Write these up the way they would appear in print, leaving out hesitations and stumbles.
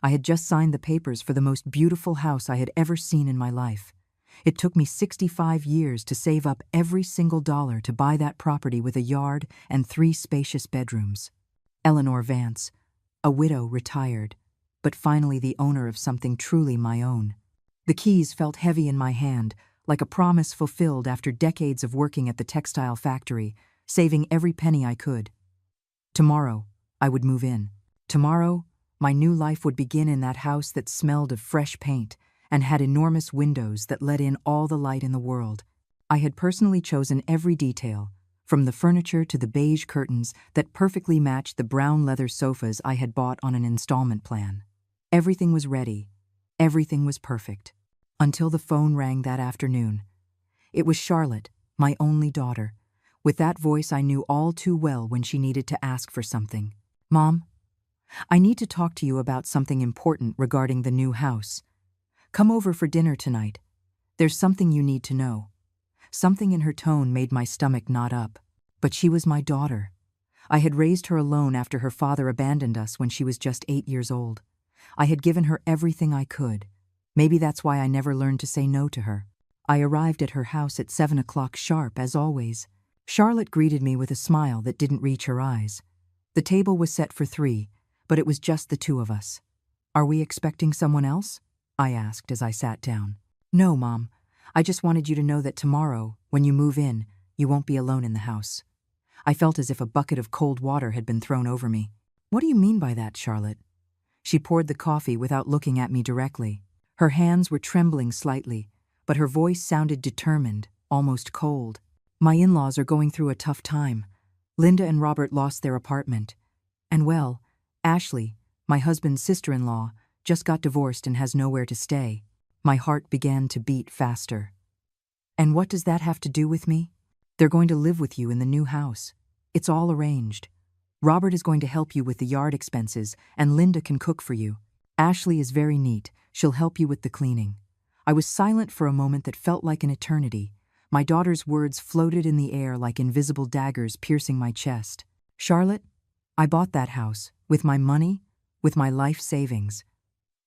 I had just signed the papers for the most beautiful house I had ever seen in my life. It took me 65 years to save up every single dollar to buy that property with a yard and 3 spacious bedrooms. Eleanor Vance, a widow retired, but finally the owner of something truly my own. The keys felt heavy in my hand, like a promise fulfilled after decades of working at the textile factory, saving every penny I could. Tomorrow, I would move in. Tomorrow, my new life would begin in that house that smelled of fresh paint and had enormous windows that let in all the light in the world. I had personally chosen every detail, from the furniture to the beige curtains that perfectly matched the brown leather sofas I had bought on an installment plan. Everything was ready. Everything was perfect. Until the phone rang that afternoon. It was Charlotte, my only daughter, with that voice I knew all too well when she needed to ask for something. "Mom, I need to talk to you about something important regarding the new house. Come over for dinner tonight. There's something you need to know." Something in her tone made my stomach knot up. But she was my daughter. I had raised her alone after her father abandoned us when she was just 8 years old. I had given her everything I could. Maybe that's why I never learned to say no to her. I arrived at her house at 7 o'clock sharp, as always. Charlotte greeted me with a smile that didn't reach her eyes. The table was set for 3, but it was just the 2 of us. "Are we expecting someone else?" I asked as I sat down. "No, Mom. I just wanted you to know that tomorrow, when you move in, you won't be alone in the house." I felt as if a bucket of cold water had been thrown over me. "What do you mean by that, Charlotte?" She poured the coffee without looking at me directly. Her hands were trembling slightly, but her voice sounded determined, almost cold. "My in-laws are going through a tough time. Linda and Robert lost their apartment. And well, Ashley, my husband's sister-in-law, just got divorced and has nowhere to stay." My heart began to beat faster. "And what does that have to do with me?" "They're going to live with you in the new house. It's all arranged. Robert is going to help you with the yard expenses, and Linda can cook for you. Ashley is very neat. She'll help you with the cleaning." I was silent for a moment that felt like an eternity. My daughter's words floated in the air like invisible daggers piercing my chest. "Charlotte, I bought that house, with my money, with my life savings."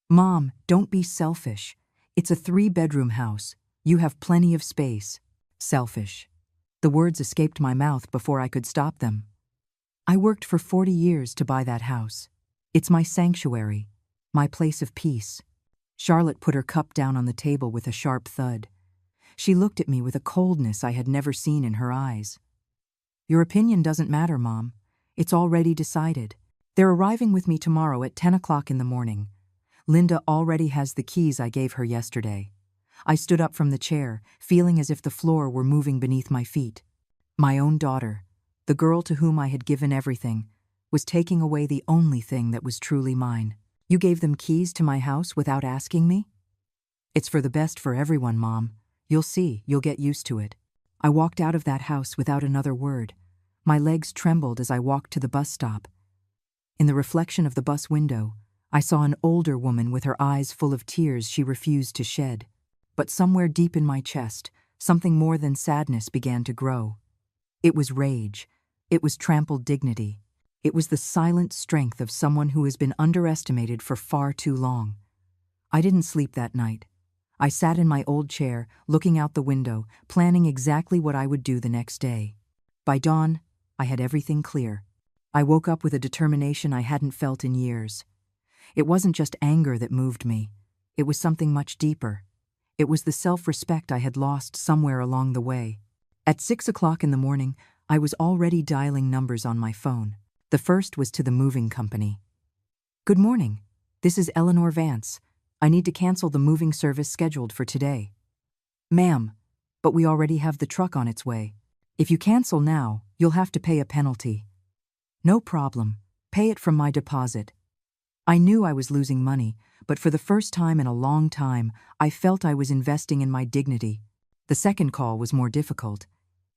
"Mom, don't be selfish. It's a 3-bedroom house. You have plenty of space." "Selfish." The words escaped my mouth before I could stop them. "I worked for 40 years to buy that house. It's my sanctuary, my place of peace." Charlotte put her cup down on the table with a sharp thud. She looked at me with a coldness I had never seen in her eyes. "Your opinion doesn't matter, Mom. It's already decided. They're arriving with me tomorrow at 10 o'clock in the morning. Linda already has the keys I gave her yesterday." I stood up from the chair, feeling as if the floor were moving beneath my feet. My own daughter, the girl to whom I had given everything, was taking away the only thing that was truly mine. "You gave them keys to my house without asking me?" "It's for the best for everyone, Mom. You'll see, you'll get used to it." I walked out of that house without another word. My legs trembled as I walked to the bus stop. In the reflection of the bus window, I saw an older woman with her eyes full of tears she refused to shed. But somewhere deep in my chest, something more than sadness began to grow. It was rage. It was trampled dignity. It was the silent strength of someone who has been underestimated for far too long. I didn't sleep that night. I sat in my old chair, looking out the window, planning exactly what I would do the next day. By dawn, I had everything clear. I woke up with a determination I hadn't felt in years. It wasn't just anger that moved me. It was something much deeper. It was the self-respect I had lost somewhere along the way. At 6 o'clock in the morning, I was already dialing numbers on my phone. The first was to the moving company. "Good morning. This is Eleanor Vance. I need to cancel the moving service scheduled for today." "Ma'am, but we already have the truck on its way. If you cancel now, you'll have to pay a penalty." "No problem. Pay it from my deposit." I knew I was losing money, but for the first time in a long time, I felt I was investing in my dignity. The second call was more difficult.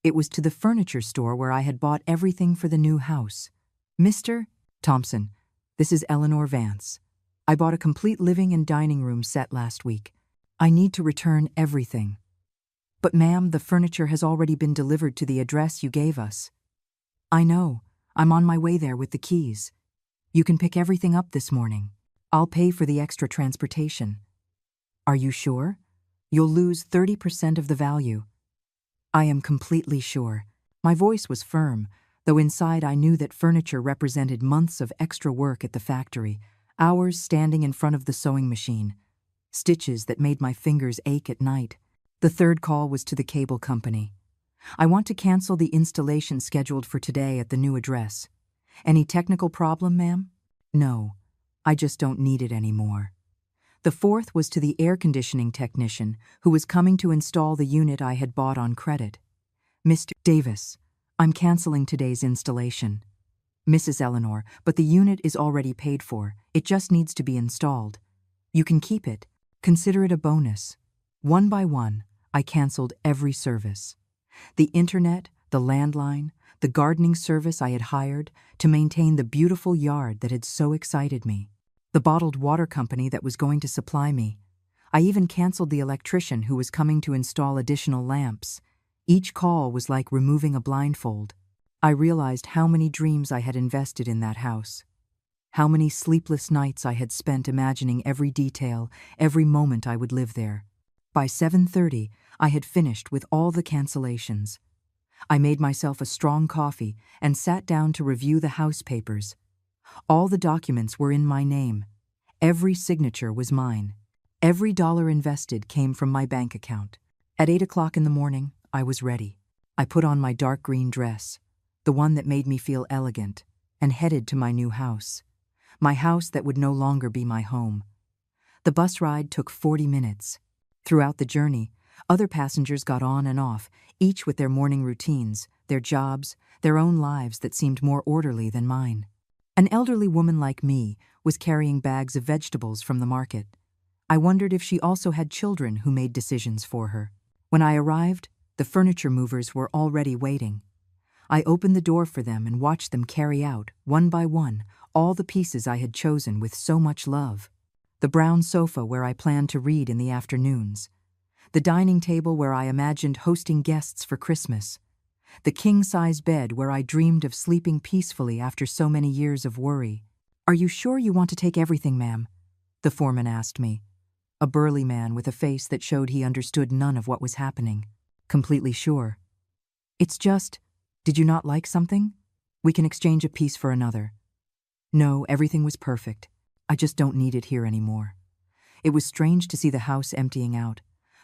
It was to the furniture store where I had bought everything for the new house. "Mr. Thompson, this is Eleanor Vance. I bought a complete living and dining room set last week. I need to return everything." "But ma'am, the furniture has already been delivered to the address you gave us." "I know. I'm on my way there with the keys. You can pick everything up this morning." I'll pay for the extra transportation. Are you sure? You'll lose 30% of the value. I am completely sure. My voice was firm, though inside I knew that furniture represented months of extra work at the factory, hours standing in front of the sewing machine, stitches that made my fingers ache at night. The third call was to the cable company. I want to cancel the installation scheduled for today at the new address. Any technical problem, ma'am? No, I just don't need it anymore. The fourth was to the air conditioning technician who was coming to install the unit I had bought on credit. Mr. Davis, I'm canceling today's installation. Mrs. Eleanor, but the unit is already paid for. It just needs to be installed. You can keep it. Consider it a bonus. One by one, I canceled every service. The internet, the landline, the gardening service I had hired to maintain the beautiful yard that had so excited me. The bottled water company that was going to supply me. I even canceled the electrician who was coming to install additional lamps. Each call was like removing a blindfold. I realized how many dreams I had invested in that house. How many sleepless nights I had spent imagining every detail, every moment I would live there. By 7:30, I had finished with all the cancellations. I made myself a strong coffee and sat down to review the house papers. All the documents were in my name. Every signature was mine. Every dollar invested came from my bank account. At 8 o'clock in the morning, I was ready. I put on my dark green dress, the one that made me feel elegant, and headed to my new house. My house that would no longer be my home. The bus ride took 40 minutes. Throughout the journey, other passengers got on and off, each with their morning routines, their jobs, their own lives that seemed more orderly than mine. An elderly woman like me was carrying bags of vegetables from the market. I wondered if she also had children who made decisions for her. When I arrived, the furniture movers were already waiting. I opened the door for them and watched them carry out, one by one, all the pieces I had chosen with so much love. The brown sofa where I planned to read in the afternoons. The dining table where I imagined hosting guests for Christmas. The king-size bed where I dreamed of sleeping peacefully after so many years of worry. Are you sure you want to take everything, ma'am? The foreman asked me. A burly man with a face that showed he understood none of what was happening. Completely sure. It's just, did you not like something? We can exchange a piece for another. No, everything was perfect. I just don't need it here anymore. It was strange to see the house emptying out,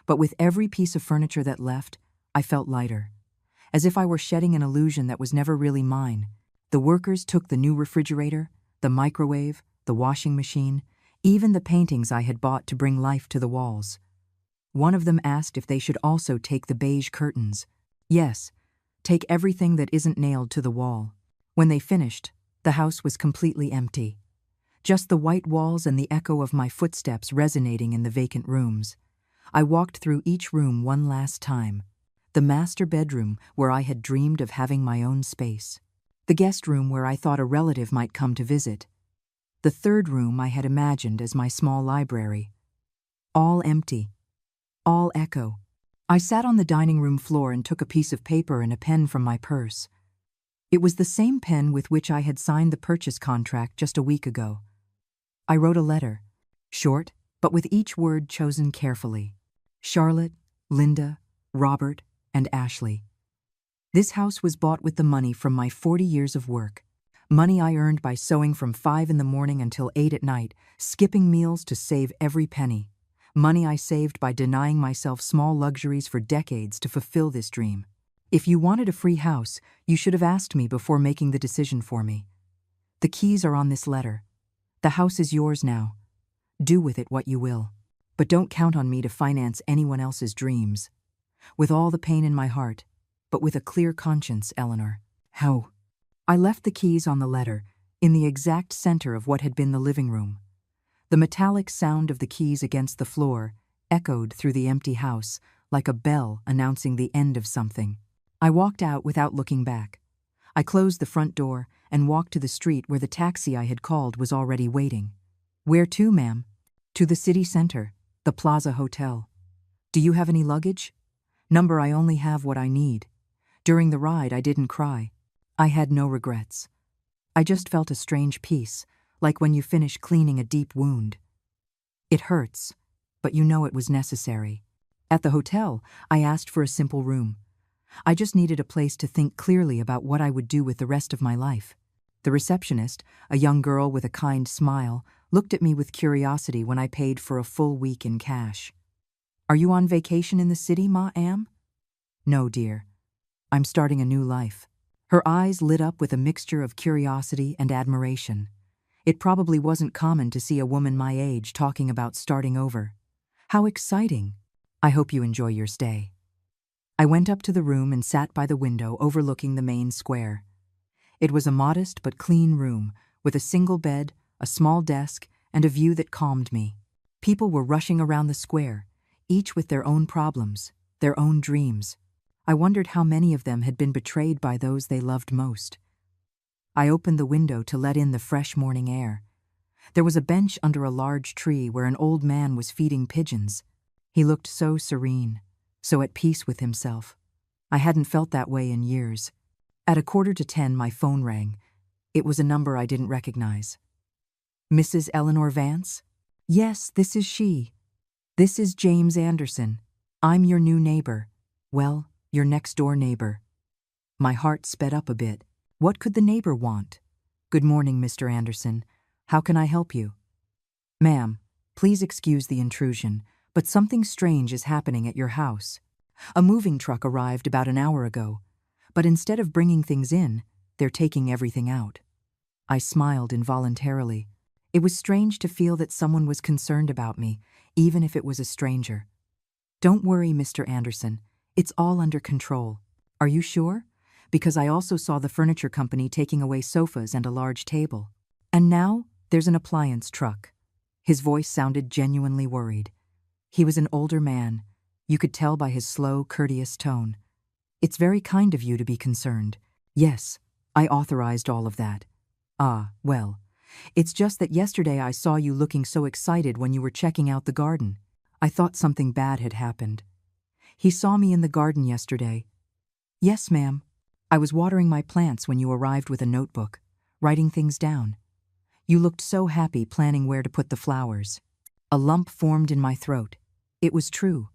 but with every piece of furniture that left, I felt lighter. As if I were shedding an illusion that was never really mine. The workers took the new refrigerator, the microwave, the washing machine, even the paintings I had bought to bring life to the walls. One of them asked if they should also take the beige curtains. Yes, take everything that isn't nailed to the wall. When they finished, the house was completely empty. Just the white walls and the echo of my footsteps resonating in the vacant rooms. I walked through each room one last time. The master bedroom where I had dreamed of having my own space. The guest room where I thought a relative might come to visit. The third room I had imagined as my small library. All empty. All echo. I sat on the dining room floor and took a piece of paper and a pen from my purse. It was the same pen with which I had signed the purchase contract just a week ago. I wrote a letter, short, but with each word chosen carefully. Charlotte, Linda, Robert, and Ashley. This house was bought with the money from my 40 years of work. Money I earned by sewing from 5 in the morning until 8 at night, skipping meals to save every penny. Money I saved by denying myself small luxuries for decades to fulfill this dream. If you wanted a free house, you should have asked me before making the decision for me. The keys are on this letter. The house is yours now. Do with it what you will. But don't count on me to finance anyone else's dreams. With all the pain in my heart, but with a clear conscience, Eleanor. How? I left the keys on the letter, in the exact center of what had been the living room. The metallic sound of the keys against the floor echoed through the empty house like a bell announcing the end of something. I walked out without looking back. I closed the front door and walked to the street where the taxi I had called was already waiting. Where to, ma'am? To the city center, the Plaza Hotel. Do you have any luggage? Number, I only have what I need. During the ride, I didn't cry. I had no regrets. I just felt a strange peace, like when you finish cleaning a deep wound. It hurts, but you know it was necessary. At the hotel, I asked for a simple room. I just needed a place to think clearly about what I would do with the rest of my life. The receptionist, a young girl with a kind smile, looked at me with curiosity when I paid for a full week in cash. "Are you on vacation in the city, ma'am?" "No, dear. I'm starting a new life." Her eyes lit up with a mixture of curiosity and admiration. It probably wasn't common to see a woman my age talking about starting over. How exciting! I hope you enjoy your stay. I went up to the room and sat by the window overlooking the main square. It was a modest but clean room, with a single bed, a small desk, and a view that calmed me. People were rushing around the square, each with their own problems, their own dreams. I wondered how many of them had been betrayed by those they loved most. I opened the window to let in the fresh morning air. There was a bench under a large tree where an old man was feeding pigeons. He looked so serene, so at peace with himself. I hadn't felt that way in years. At 9:45, my phone rang. It was a number I didn't recognize. "Mrs. Eleanor Vance?" "Yes, this is she. This is James Anderson. I'm your new neighbor. Well, your next-door neighbor." My heart sped up a bit. What could the neighbor want? "Good morning, Mr. Anderson. How can I help you?" "Ma'am, please excuse the intrusion, but something strange is happening at your house. A moving truck arrived about an hour ago, but instead of bringing things in, they're taking everything out." I smiled involuntarily. It was strange to feel that someone was concerned about me, even if it was a stranger. "Don't worry, Mr. Anderson. It's all under control." "Are you sure? Because I also saw the furniture company taking away sofas and a large table. And now there's an appliance truck." His voice sounded genuinely worried. He was an older man. You could tell by his slow, courteous tone. "It's very kind of you to be concerned." "Yes, I authorized all of that." "Ah, well, it's just that yesterday I saw you looking so excited when you were checking out the garden. I thought something bad had happened." "He saw me in the garden yesterday." "Yes, ma'am. I was watering my plants when you arrived with a notebook, writing things down. You looked so happy planning where to put the flowers." A lump formed in my throat. It was true.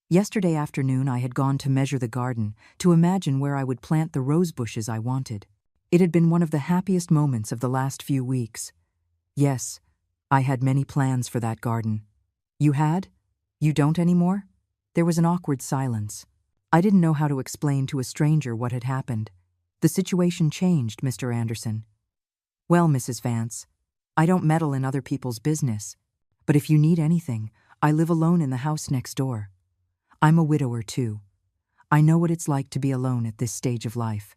Yesterday afternoon I had gone to measure the garden, to imagine where I would plant the rose bushes I wanted. It had been one of the happiest moments of the last few weeks. Yes, I had many plans for that garden. "You had? You don't anymore?" There was an awkward silence. I didn't know how to explain to a stranger what had happened. "The situation changed, Mr. Anderson." "Well, Mrs. Vance, I don't meddle in other people's business. But if you need anything, I live alone in the house next door. I'm a widower, too. I know what it's like to be alone at this stage of life."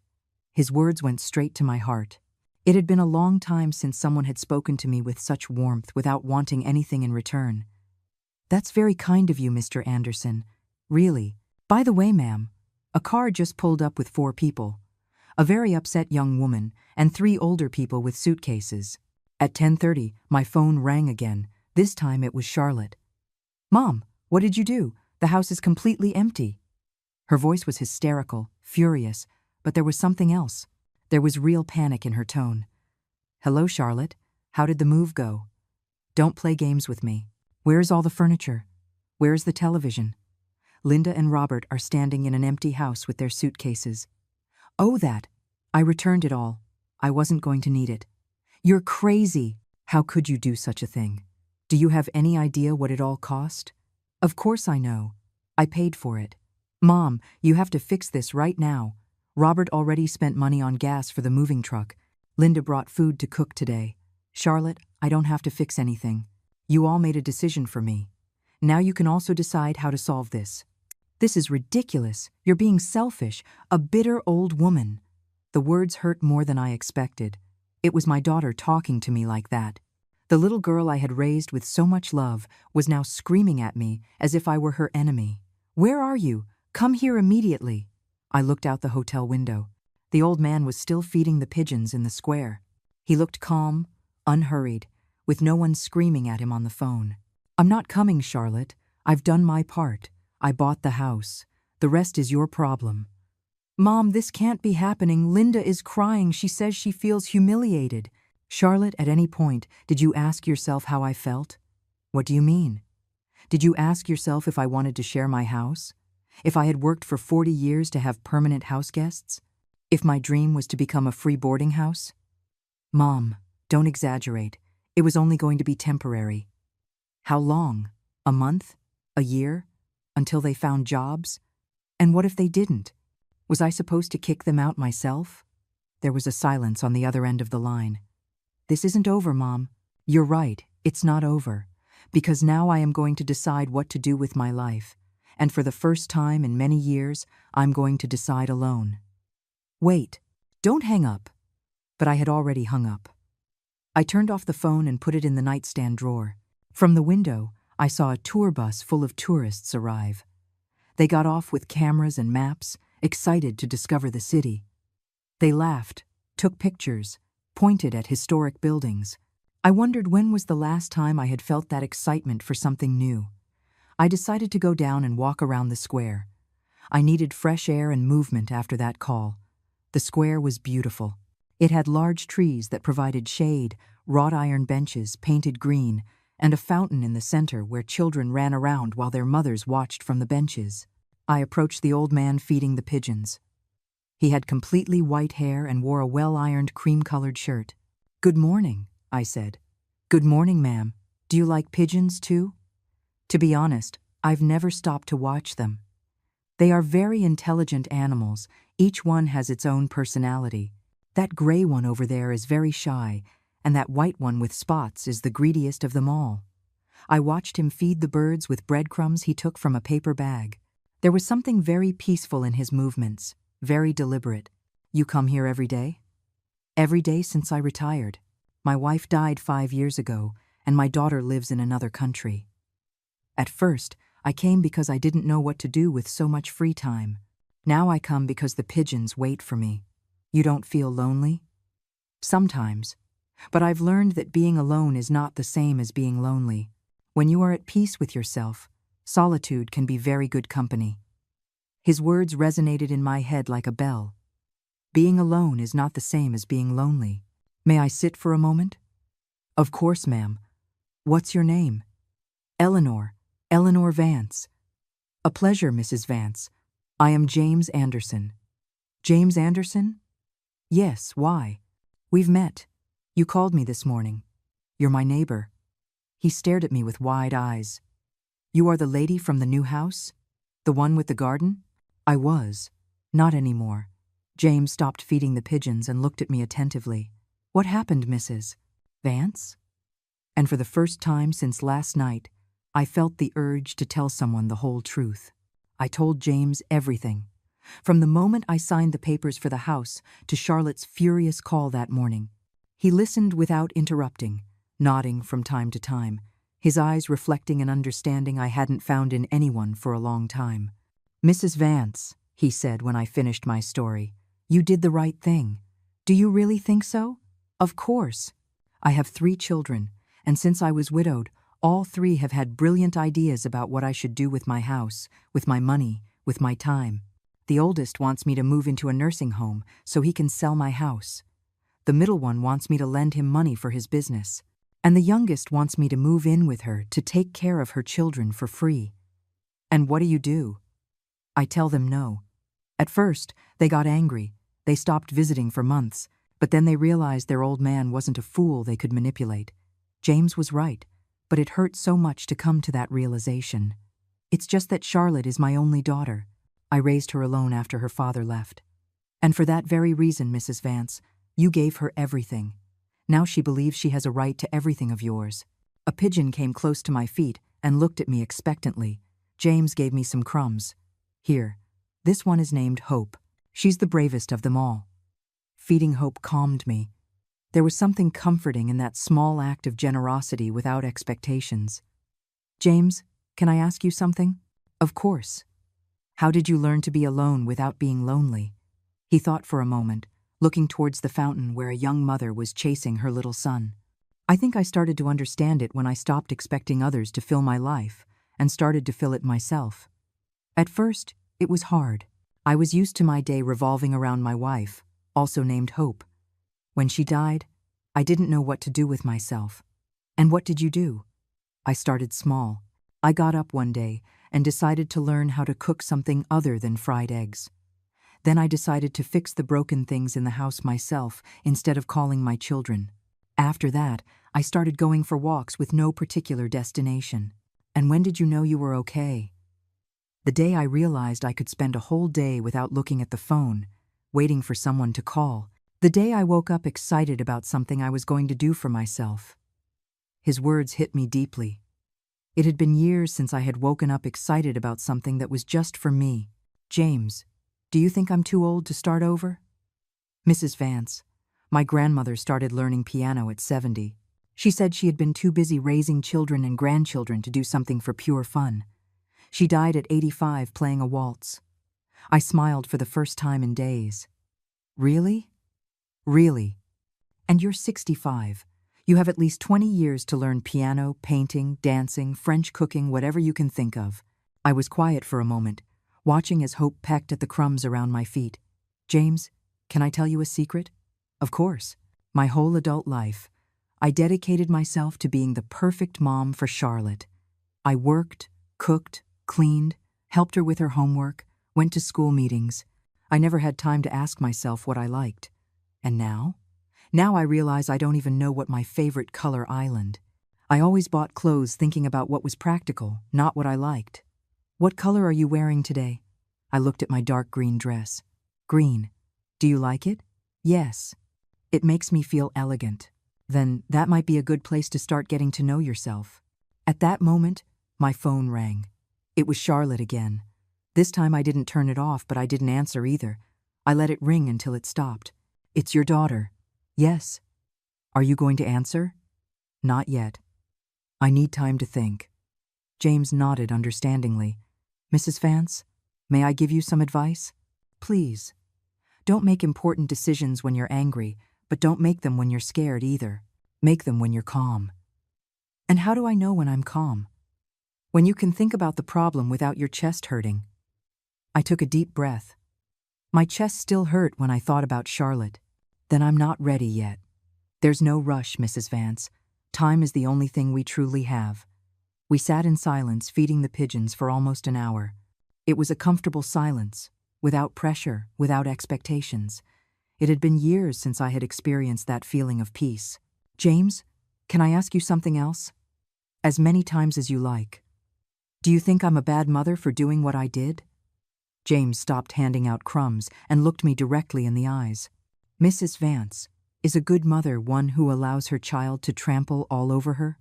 His words went straight to my heart. It had been a long time since someone had spoken to me with such warmth without wanting anything in return. "That's very kind of you, Mr. Anderson. Really. By the way, ma'am, a car just pulled up with 4 people. A very upset young woman and 3 older people with suitcases. At 10:30, my phone rang again. This time it was Charlotte. "Mom, what did you do? The house is completely empty." Her voice was hysterical, furious, but there was something else. There was real panic in her tone. "Hello, Charlotte. How did the move go? Don't play games with me. Where's all the furniture? Where's the television? Linda and Robert are standing in an empty house with their suitcases." "Oh, that. I returned it all. I wasn't going to need it." "You're crazy. How could you do such a thing? Do you have any idea what it all cost?" "Of course I know. I paid for it." "Mom, you have to fix this right now. Robert already spent money on gas for the moving truck. Linda brought food to cook today. Charlotte, I don't have to fix anything. You all made a decision for me. Now you can also decide how to solve this." "This is ridiculous. You're being selfish, a bitter old woman." The words hurt more than I expected. It was my daughter talking to me like that. The little girl I had raised with so much love was now screaming at me as if I were her enemy. "Where are you? Come here immediately." I looked out the hotel window. The old man was still feeding the pigeons in the square. He looked calm, unhurried, with no one screaming at him on the phone. "I'm not coming, Charlotte. I've done my part. I bought the house. The rest is your problem." "Mom, this can't be happening. Linda is crying. She says she feels humiliated." Charlotte, at any point, did you ask yourself how I felt? What do you mean? Did you ask yourself if I wanted to share my house? If I had worked for 40 years to have permanent house guests? If my dream was to become a free boarding house? Mom, don't exaggerate. It was only going to be temporary. How long? A month? A year? Until they found jobs? And what if they didn't? Was I supposed to kick them out myself? There was a silence on the other end of the line. This isn't over, Mom. You're right, it's not over. Because now I am going to decide what to do with my life. And for the first time in many years, I'm going to decide alone. Wait, don't hang up. But I had already hung up. I turned off the phone and put it in the nightstand drawer. From the window, I saw a tour bus full of tourists arrive. They got off with cameras and maps, excited to discover the city. They laughed, took pictures, pointed at historic buildings. I wondered when was the last time I had felt that excitement for something new. I decided to go down and walk around the square. I needed fresh air and movement after that call. The square was beautiful. It had large trees that provided shade, wrought iron benches painted green, and a fountain in the center where children ran around while their mothers watched from the benches. I approached the old man feeding the pigeons. He had completely white hair and wore a well-ironed cream-colored shirt. "Good morning," I said. "Good morning, ma'am. Do you like pigeons, too?" To be honest, I've never stopped to watch them. They are very intelligent animals. Each one has its own personality. That gray one over there is very shy, and that white one with spots is the greediest of them all. I watched him feed the birds with breadcrumbs he took from a paper bag. There was something very peaceful in his movements, very deliberate. "You come here every day?" "Every day since I retired. My wife died 5 years ago, and my daughter lives in another country. At first, I came because I didn't know what to do with so much free time. Now I come because the pigeons wait for me." "You don't feel lonely?" "Sometimes. But I've learned that being alone is not the same as being lonely. When you are at peace with yourself, solitude can be very good company." His words resonated in my head like a bell. Being alone is not the same as being lonely. "May I sit for a moment?" "Of course, ma'am. What's your name?" "Eleanor. Eleanor Vance." "A pleasure, Mrs. Vance. I am James Anderson." "James Anderson?" "Yes, why?" "We've met. You called me this morning. You're my neighbor." He stared at me with wide eyes. "You are the lady from the new house? The one with the garden?" "I was. Not anymore." James stopped feeding the pigeons and looked at me attentively. "What happened, Mrs. Vance?" And for the first time since last night, I felt the urge to tell someone the whole truth. I told James everything. From the moment I signed the papers for the house to Charlotte's furious call that morning. He listened without interrupting, nodding from time to time, his eyes reflecting an understanding I hadn't found in anyone for a long time. "Mrs. Vance," he said when I finished my story, "you did the right thing. Do you really think so?" "Of course. I have 3 children, and since I was widowed, all 3 have had brilliant ideas about what I should do with my house, with my money, with my time. The oldest wants me to move into a nursing home so he can sell my house. The middle one wants me to lend him money for his business. And the youngest wants me to move in with her to take care of her children for free. And what do? I tell them no. At first, they got angry. They stopped visiting for months, but then they realized their old man wasn't a fool they could manipulate. James was right, but it hurt so much to come to that realization. It's just that Charlotte is my only daughter. I raised her alone after her father left. And for that very reason, Mrs. Vance, you gave her everything. Now she believes she has a right to everything of yours." A pigeon came close to my feet and looked at me expectantly. James gave me some crumbs. "Here, this one is named Hope. She's the bravest of them all." Feeding Hope calmed me. There was something comforting in that small act of generosity without expectations. "James, can I ask you something?" "Of course." "How did you learn to be alone without being lonely?" He thought for a moment, looking towards the fountain where a young mother was chasing her little son. "I think I started to understand it when I stopped expecting others to fill my life and started to fill it myself. At first, it was hard. I was used to my day revolving around my wife, also named Hope. When she died, I didn't know what to do with myself. And what did you do? I started small. I got up one day and decided to learn how to cook something other than fried eggs. Then I decided to fix the broken things in the house myself instead of calling my children. After that, I started going for walks with no particular destination. And when did you know you were okay? The day I realized I could spend a whole day without looking at the phone, waiting for someone to call. The day I woke up excited about something I was going to do for myself. His words hit me deeply. It had been years since I had woken up excited about something that was just for me. James, do you think I'm too old to start over? Mrs. Vance, my grandmother started learning piano at 70. She said she had been too busy raising children and grandchildren to do something for pure fun. She died at 85 playing a waltz. I smiled for the first time in days. Really? Really? And you're 65. You have at least 20 years to learn piano, painting, dancing, French cooking, whatever you can think of. I was quiet for a moment, watching as Hope pecked at the crumbs around my feet. James, can I tell you a secret? Of course. My whole adult life, I dedicated myself to being the perfect mom for Charlotte. I worked, cooked, cleaned, helped her with her homework, went to school meetings. I never had time to ask myself what I liked. And now? Now I realize I don't even know what my favorite color island. I always bought clothes thinking about what was practical, not what I liked. What color are you wearing today? I looked at my dark green dress. Green. Do you like it? Yes. It makes me feel elegant. Then that might be a good place to start getting to know yourself. At that moment, my phone rang. It was Charlotte again. This time I didn't turn it off, but I didn't answer either. I let it ring until it stopped. It's your daughter. Yes. Are you going to answer? Not yet. I need time to think. James nodded understandingly. Mrs. Vance, may I give you some advice? Please. Don't make important decisions when you're angry, but don't make them when you're scared either. Make them when you're calm. And how do I know when I'm calm? When you can think about the problem without your chest hurting. I took a deep breath. My chest still hurt when I thought about Charlotte. Then I'm not ready yet. There's no rush, Mrs. Vance. Time is the only thing we truly have. We sat in silence, feeding the pigeons for almost an hour. It was a comfortable silence, without pressure, without expectations. It had been years since I had experienced that feeling of peace. James, can I ask you something else? As many times as you like. Do you think I'm a bad mother for doing what I did? James stopped handing out crumbs and looked me directly in the eyes. Mrs. Vance, is a good mother one who allows her child to trample all over her?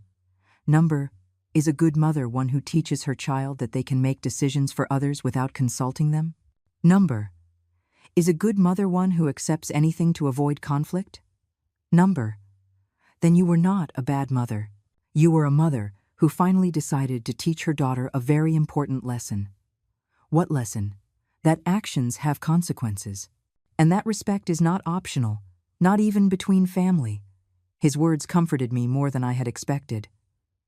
Is a good mother one who teaches her child that they can make decisions for others without consulting them? Is a good mother one who accepts anything to avoid conflict? Then you were not a bad mother. You were a mother who finally decided to teach her daughter a very important lesson. What lesson? That actions have consequences. And that respect is not optional, not even between family. His words comforted me more than I had expected.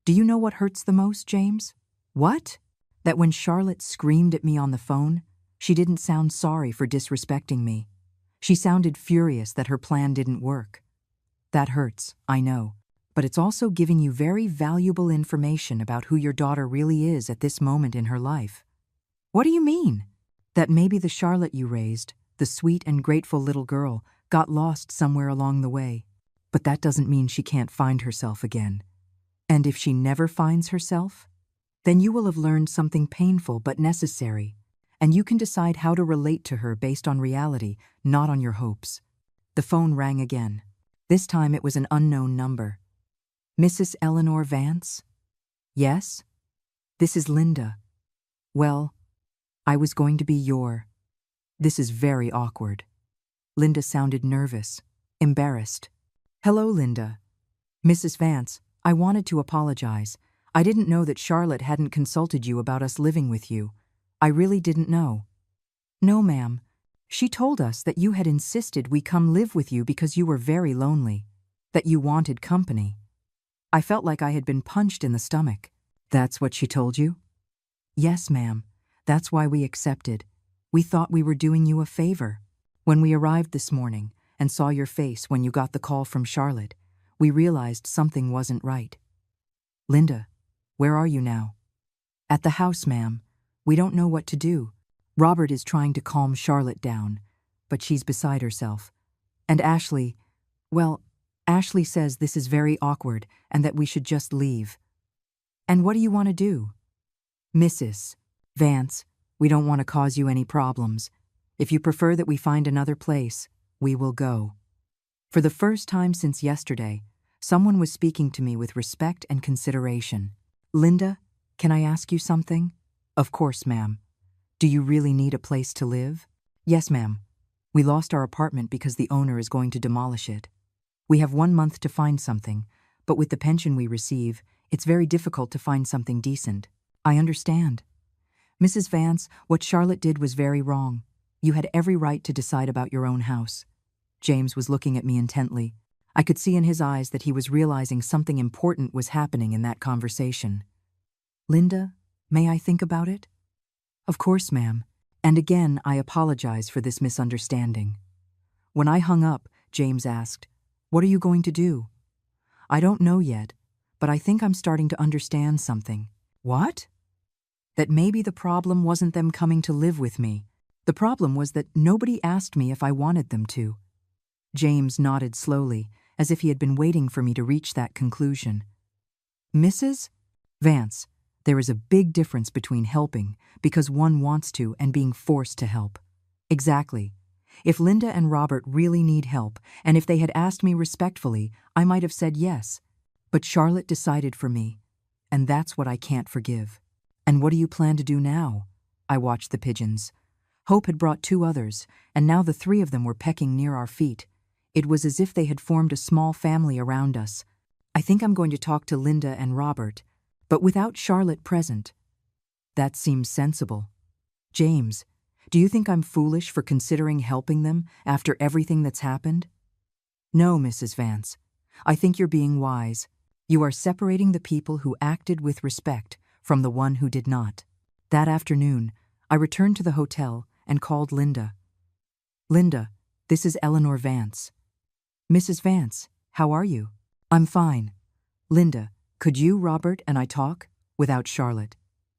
Do you know what hurts the most, James? What? That when Charlotte screamed at me on the phone, she didn't sound sorry for disrespecting me. She sounded furious that her plan didn't work. That hurts, I know. But it's also giving you very valuable information about who your daughter really is at this moment in her life. What do you mean? That maybe the Charlotte you raised, the sweet and grateful little girl, got lost somewhere along the way. But that doesn't mean she can't find herself again. And if she never finds herself, then you will have learned something painful but necessary, and you can decide how to relate to her based on reality, not on your hopes. The phone rang again. This time it was an unknown number. Mrs. Eleanor Vance? Yes? This is Linda. Well, I was going to be your... This is very awkward. Linda sounded nervous, embarrassed. Hello, Linda. Mrs. Vance, I wanted to apologize. I didn't know that Charlotte hadn't consulted you about us living with you. I really didn't know. No, ma'am. She told us that you had insisted we come live with you because you were very lonely, that you wanted company. I felt like I had been punched in the stomach. That's what she told you? Yes, ma'am. That's why we accepted. We thought we were doing you a favor. When we arrived this morning and saw your face when you got the call from Charlotte, we realized something wasn't right. Linda, where are you now? At the house, ma'am. We don't know what to do. Robert is trying to calm Charlotte down, but she's beside herself. And Ashley, well, Ashley says this is very awkward and that we should just leave. And what do you want to do? Mrs. Vance, we don't want to cause you any problems. If you prefer that we find another place, we will go. For the first time since yesterday, someone was speaking to me with respect and consideration. Linda, can I ask you something? Of course, ma'am. Do you really need a place to live? Yes, ma'am. We lost our apartment because the owner is going to demolish it. We have 1 month to find something, but with the pension we receive, it's very difficult to find something decent. I understand. Mrs. Vance, what Charlotte did was very wrong. You had every right to decide about your own house. James was looking at me intently. I could see in his eyes that he was realizing something important was happening in that conversation. Linda, may I think about it? Of course, ma'am. And again, I apologize for this misunderstanding. When I hung up, James asked, "What are you going to do?" I don't know yet, but I think I'm starting to understand something. What? That maybe the problem wasn't them coming to live with me. The problem was that nobody asked me if I wanted them to. James nodded slowly, as if he had been waiting for me to reach that conclusion. Mrs. Vance, there is a big difference between helping because one wants to and being forced to help. Exactly. If Linda and Robert really need help, and if they had asked me respectfully, I might have said yes. But Charlotte decided for me, and that's what I can't forgive. And what do you plan to do now? I watched the pigeons. Hope had brought 2 others, and now the 3 of them were pecking near our feet. It was as if they had formed a small family around us. I think I'm going to talk to Linda and Robert, but without Charlotte present. That seems sensible. James, do you think I'm foolish for considering helping them after everything that's happened? No, Mrs. Vance. I think you're being wise. You are separating the people who acted with respect from the one who did not. That afternoon, I returned to the hotel and called Linda. Linda, this is Eleanor Vance. Mrs. Vance, how are you? I'm fine. Linda, could you, Robert, and I talk? Without Charlotte.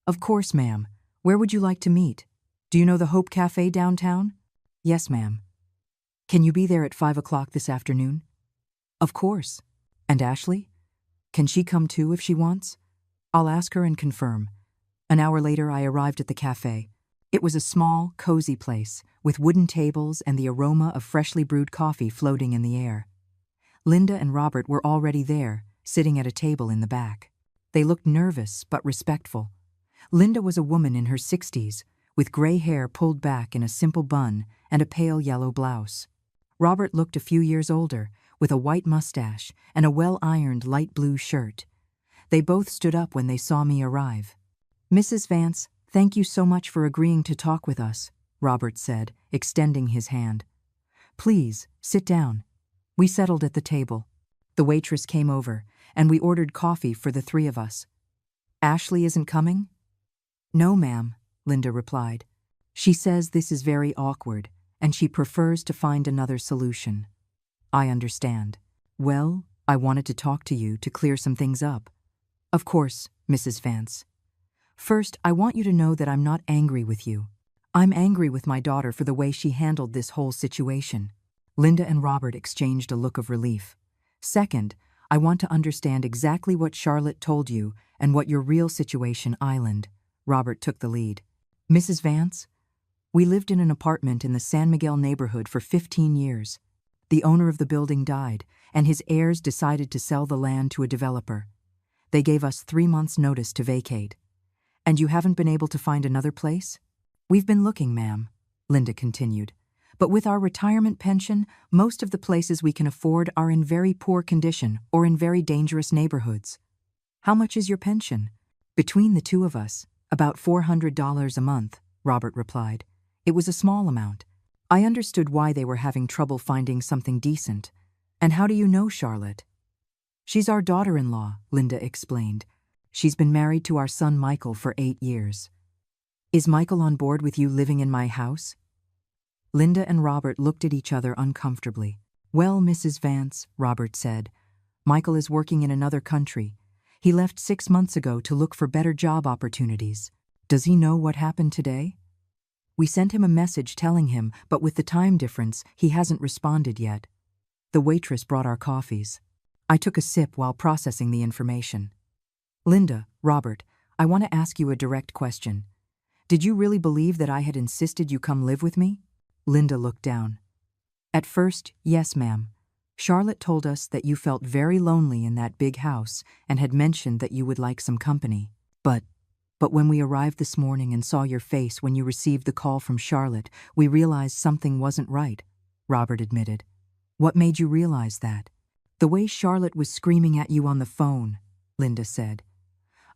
Of course, ma'am. Where would you like to meet? Do you know the Hope Cafe downtown? Yes, ma'am. Can you be there at 5 o'clock this afternoon? Of course. And Ashley? Can she come too if she wants? I'll ask her and confirm. An hour later, I arrived at the cafe. It was a small, cozy place, with wooden tables and the aroma of freshly brewed coffee floating in the air. Linda and Robert were already there, sitting at a table in the back. They looked nervous but respectful. Linda was a woman in her 60s, with gray hair pulled back in a simple bun and a pale yellow blouse. Robert looked a few years older, with a white mustache and a well-ironed light blue shirt. They both stood up when they saw me arrive. Mrs. Vance, thank you so much for agreeing to talk with us, Robert said, extending his hand. Please, sit down. We settled at the table. The waitress came over, and we ordered coffee for the 3 of us. Ashley isn't coming? No, ma'am, Linda replied. She says this is very awkward, and she prefers to find another solution. I understand. Well, I wanted to talk to you to clear some things up. Of course, Mrs. Vance. First, I want you to know that I'm not angry with you. I'm angry with my daughter for the way she handled this whole situation. Linda and Robert exchanged a look of relief. Second, I want to understand exactly what Charlotte told you and what your real situation island. Robert took the lead. Mrs. Vance, we lived in an apartment in the San Miguel neighborhood for 15 years. The owner of the building died, and his heirs decided to sell the land to a developer. They gave us 3 months' notice to vacate. And you haven't been able to find another place? We've been looking, ma'am, Linda continued. But with our retirement pension, most of the places we can afford are in very poor condition or in very dangerous neighborhoods. How much is your pension? Between the 2 of us, about $400 a month, Robert replied. It was a small amount. I understood why they were having trouble finding something decent. And how do you know Charlotte? She's our daughter-in-law, Linda explained. She's been married to our son Michael for 8 years. Is Michael on board with you living in my house? Linda and Robert looked at each other uncomfortably. Well, Mrs. Vance, Robert said, Michael is working in another country. He left 6 months ago to look for better job opportunities. Does he know what happened today? We sent him a message telling him, but with the time difference, he hasn't responded yet. The waitress brought our coffees. I took a sip while processing the information. Linda, Robert, I want to ask you a direct question. Did you really believe that I had insisted you come live with me? Linda looked down. At first, yes, ma'am. Charlotte told us that you felt very lonely in that big house and had mentioned that you would like some company. But when we arrived this morning and saw your face when you received the call from Charlotte, we realized something wasn't right, Robert admitted. What made you realize that? The way Charlotte was screaming at you on the phone, Linda said.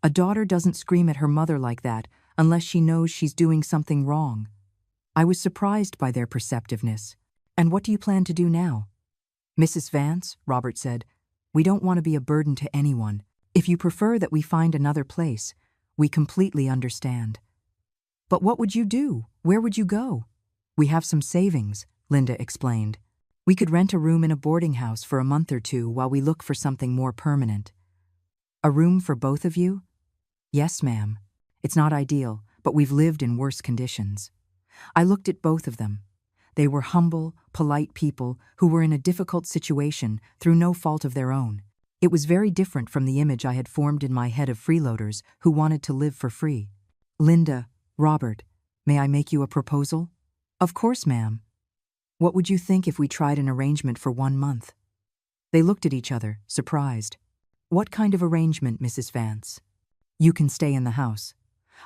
A daughter doesn't scream at her mother like that unless she knows she's doing something wrong. I was surprised by their perceptiveness. And what do you plan to do now? Mrs. Vance, Robert said, we don't want to be a burden to anyone. If you prefer that we find another place, we completely understand. But what would you do? Where would you go? We have some savings, Linda explained. We could rent a room in a boarding house for a month or two while we look for something more permanent. A room for both of you? Yes, ma'am. It's not ideal, but we've lived in worse conditions. I looked at both of them. They were humble, polite people who were in a difficult situation through no fault of their own. It was very different from the image I had formed in my head of freeloaders who wanted to live for free. Linda, Robert, may I make you a proposal? Of course, ma'am. What would you think if we tried an arrangement for 1 month? They looked at each other, surprised. What kind of arrangement, Mrs. Vance? You can stay in the house.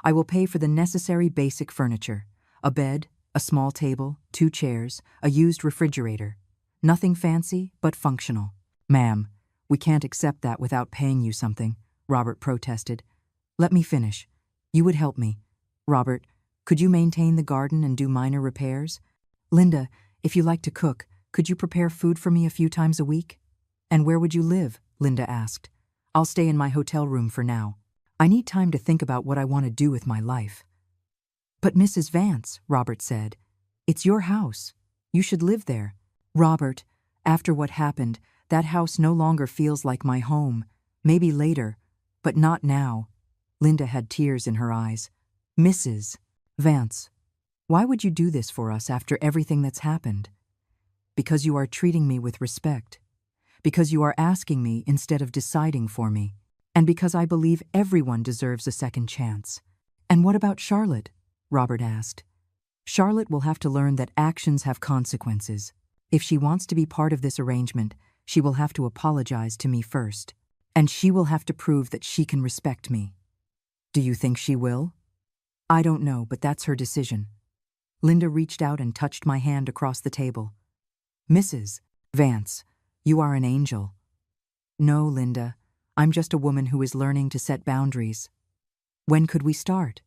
I will pay for the necessary basic furniture. A bed, a small table, 2 chairs, a used refrigerator. Nothing fancy, but functional. Ma'am, we can't accept that without paying you something, Robert protested. Let me finish. You would help me. Robert, could you maintain the garden and do minor repairs? Linda, if you like to cook, could you prepare food for me a few times a week? And where would you live? Linda asked. I'll stay in my hotel room for now. I need time to think about what I want to do with my life. But Mrs. Vance, Robert said, it's your house. You should live there. Robert, after what happened, that house no longer feels like my home. Maybe later, but not now. Linda had tears in her eyes. Mrs. Vance, why would you do this for us after everything that's happened? Because you are treating me with respect. Because you are asking me instead of deciding for me. And because I believe everyone deserves a second chance. And what about Charlotte? Robert asked. Charlotte will have to learn that actions have consequences. If she wants to be part of this arrangement, she will have to apologize to me first. And she will have to prove that she can respect me. Do you think she will? I don't know, but that's her decision. Linda reached out and touched my hand across the table. Mrs. Vance, you are an angel. No, Linda. I'm just a woman who is learning to set boundaries. When could we start?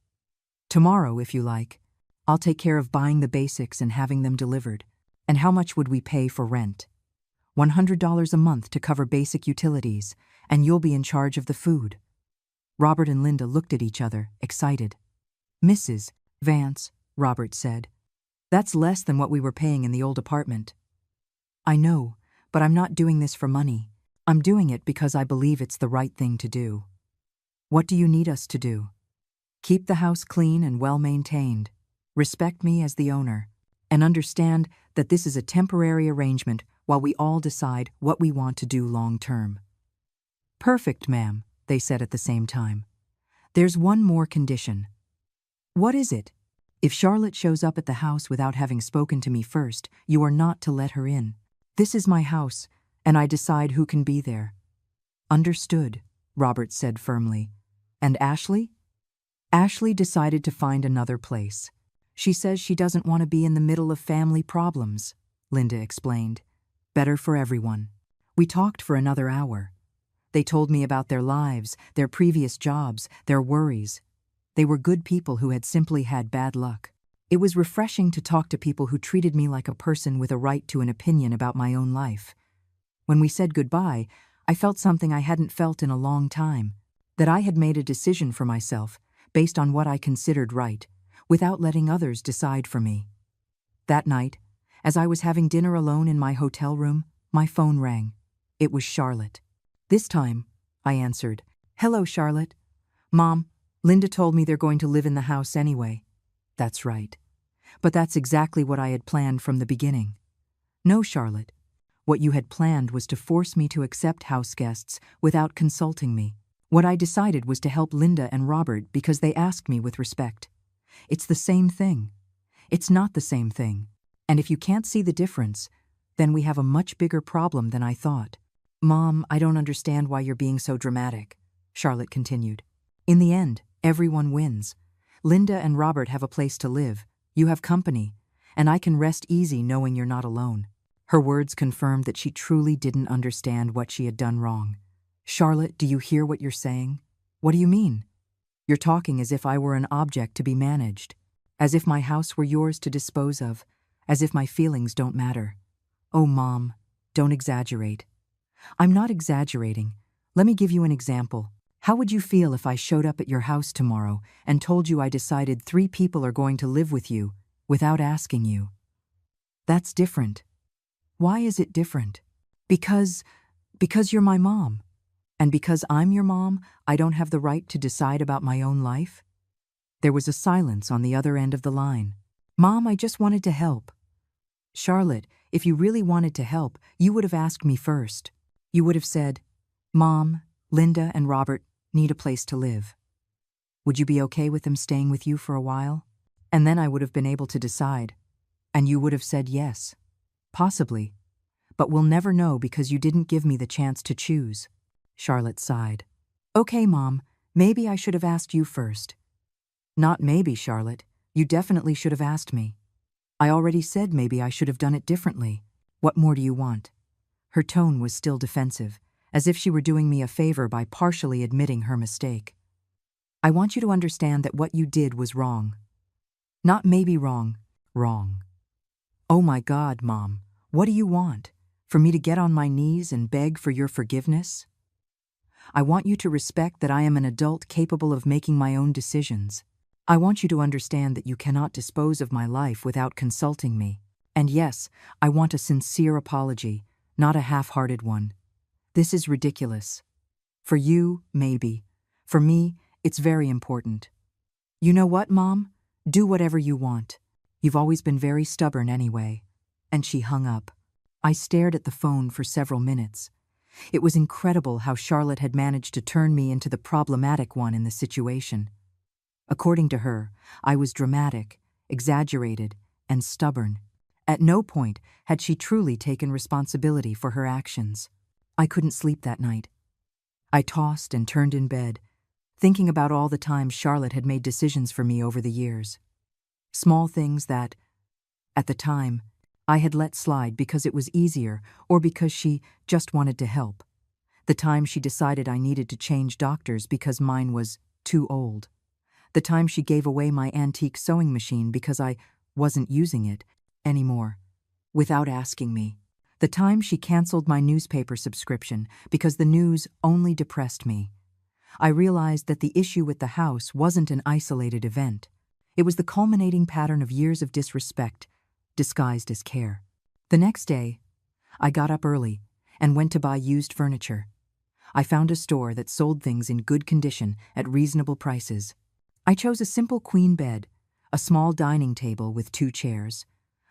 Tomorrow, if you like. I'll take care of buying the basics and having them delivered. And how much would we pay for rent? $100 a month to cover basic utilities, and you'll be in charge of the food. Robert and Linda looked at each other, excited. Mrs. Vance, Robert said. That's less than what we were paying in the old apartment. I know, but I'm not doing this for money. I'm doing it because I believe it's the right thing to do. What do you need us to do? Keep the house clean and well-maintained. Respect me as the owner. And understand that this is a temporary arrangement while we all decide what we want to do long-term. Perfect, ma'am, they said at the same time. There's one more condition. What is it? If Charlotte shows up at the house without having spoken to me first, you are not to let her in. This is my house, and I decide who can be there. Understood, Robert said firmly. And Ashley? Ashley decided to find another place. She says she doesn't want to be in the middle of family problems, Linda explained. Better for everyone. We talked for another hour. They told me about their lives, their previous jobs, their worries. They were good people who had simply had bad luck. It was refreshing to talk to people who treated me like a person with a right to an opinion about my own life. When we said goodbye, I felt something I hadn't felt in a long time, that I had made a decision for myself based on what I considered right, without letting others decide for me. That night, as I was having dinner alone in my hotel room, my phone rang. It was Charlotte. This time, I answered. Hello, Charlotte. Mom, Linda told me they're going to live in the house anyway. That's right. But that's exactly what I had planned from the beginning. No, Charlotte. What you had planned was to force me to accept house guests without consulting me. What I decided was to help Linda and Robert because they asked me with respect. It's the same thing. It's not the same thing. And if you can't see the difference, then we have a much bigger problem than I thought. Mom, I don't understand why you're being so dramatic, Charlotte continued. In the end, everyone wins. Linda and Robert have a place to live, you have company, and I can rest easy knowing you're not alone. Her words confirmed that she truly didn't understand what she had done wrong. Charlotte, do you hear what you're saying? What do you mean? You're talking as if I were an object to be managed, as if my house were yours to dispose of, as if my feelings don't matter. Oh, Mom, don't exaggerate. I'm not exaggerating. Let me give you an example. How would you feel if I showed up at your house tomorrow and told you I decided 3 people are going to live with you without asking you? That's different. Why is it different? Because you're my mom. And because I'm your mom, I don't have the right to decide about my own life? There was a silence on the other end of the line. Mom, I just wanted to help. Charlotte, if you really wanted to help, you would have asked me first. You would have said, Mom, Linda and Robert need a place to live. Would you be okay with them staying with you for a while? And then I would have been able to decide. And you would have said yes. Possibly. But we'll never know because you didn't give me the chance to choose. Charlotte sighed. Okay, Mom, maybe I should have asked you first. Not maybe, Charlotte. You definitely should have asked me. I already said maybe I should have done it differently. What more do you want? Her tone was still defensive, as if she were doing me a favor by partially admitting her mistake. I want you to understand that what you did was wrong. Not maybe wrong, wrong. Oh my God, Mom, what do you want? For me to get on my knees and beg for your forgiveness? I want you to respect that I am an adult capable of making my own decisions. I want you to understand that you cannot dispose of my life without consulting me. And yes, I want a sincere apology, not a half-hearted one. This is ridiculous. For you, maybe. For me, it's very important. You know what, Mom? Do whatever you want. You've always been very stubborn anyway. And she hung up. I stared at the phone for several minutes. It was incredible how Charlotte had managed to turn me into the problematic one in the situation. According to her, I was dramatic, exaggerated, and stubborn. At no point had she truly taken responsibility for her actions. I couldn't sleep that night. I tossed and turned in bed, thinking about all the times Charlotte had made decisions for me over the years. Small things that, at the time, I had let slide because it was easier or because she just wanted to help. The time she decided I needed to change doctors because mine was too old. The time she gave away my antique sewing machine because I wasn't using it anymore, without asking me. The time she canceled my newspaper subscription because the news only depressed me. I realized that the issue with the house wasn't an isolated event. It was the culminating pattern of years of disrespect, disguised as care. The next day, I got up early and went to buy used furniture. I found a store that sold things in good condition at reasonable prices. I chose a simple queen bed, a small dining table with 2 chairs,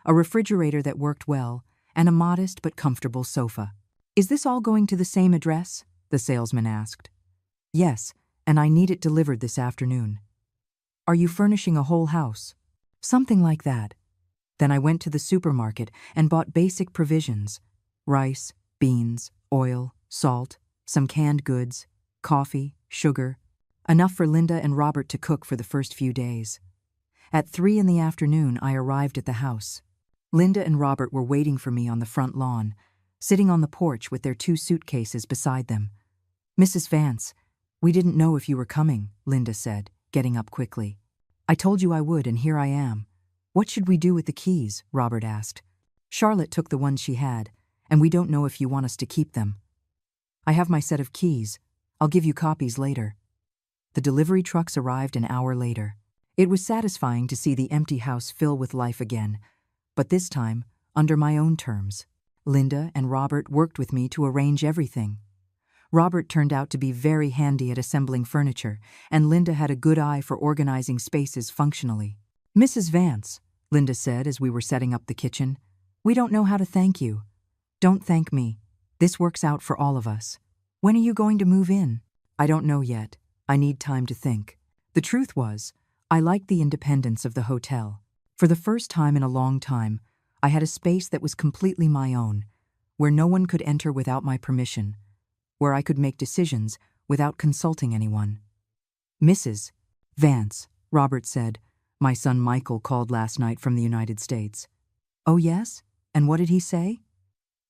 a refrigerator that worked well, and a modest but comfortable sofa. Is this all going to the same address? The salesman asked. Yes, and I need it delivered this afternoon. Are you furnishing a whole house? Something like that. Then I went to the supermarket and bought basic provisions: rice, beans, oil, salt, some canned goods, coffee, sugar, enough for Linda and Robert to cook for the first few days. At 3 in the afternoon, I arrived at the house. Linda and Robert were waiting for me on the front lawn, sitting on the porch with their 2 suitcases beside them. Mrs. Vance, we didn't know if you were coming, Linda said, getting up quickly. I told you I would, and here I am. What should we do with the keys? Robert asked. Charlotte took the ones she had, and we don't know if you want us to keep them. I have my set of keys. I'll give you copies later. The delivery trucks arrived an hour later. It was satisfying to see the empty house fill with life again, but this time under my own terms. Linda and Robert worked with me to arrange everything. Robert turned out to be very handy at assembling furniture, and Linda had a good eye for organizing spaces functionally. "Mrs. Vance," Linda said as we were setting up the kitchen, "we don't know how to thank you." "Don't thank me. This works out for all of us. When are you going to move in?" "I don't know yet. I need time to think." The truth was, I liked the independence of the hotel. For the first time in a long time, I had a space that was completely my own, where no one could enter without my permission, where I could make decisions without consulting anyone. "Mrs. Vance," Robert said, "my son Michael called last night from the United States." "Oh yes? And what did he say?"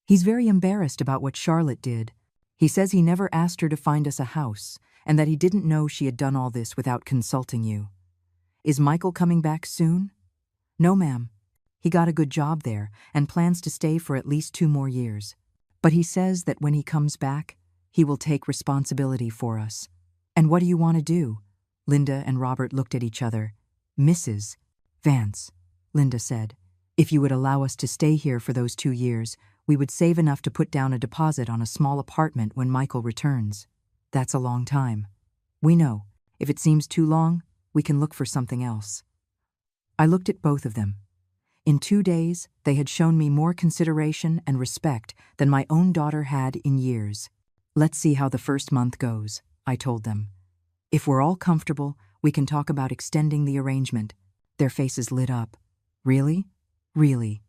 "He's very embarrassed about what Charlotte did. He says he never asked her to find us a house, and that he didn't know she had done all this without consulting you." "Is Michael coming back soon?" "No, ma'am. He got a good job there and plans to stay for at least 2 more years. But he says that when he comes back, he will take responsibility for us." "And what do you want to do?" Linda and Robert looked at each other. "Mrs. Vance," Linda said, "if you would allow us to stay here for those 2 years, we would save enough to put down a deposit on a small apartment when Michael returns." "That's a long time." "We know. If it seems too long, we can look for something else." I looked at both of them. In 2 days, they had shown me more consideration and respect than my own daughter had in years. "Let's see how the first month goes," I told them. "If we're all comfortable, we can talk about extending the arrangement." Their faces lit up. "Really? Really?"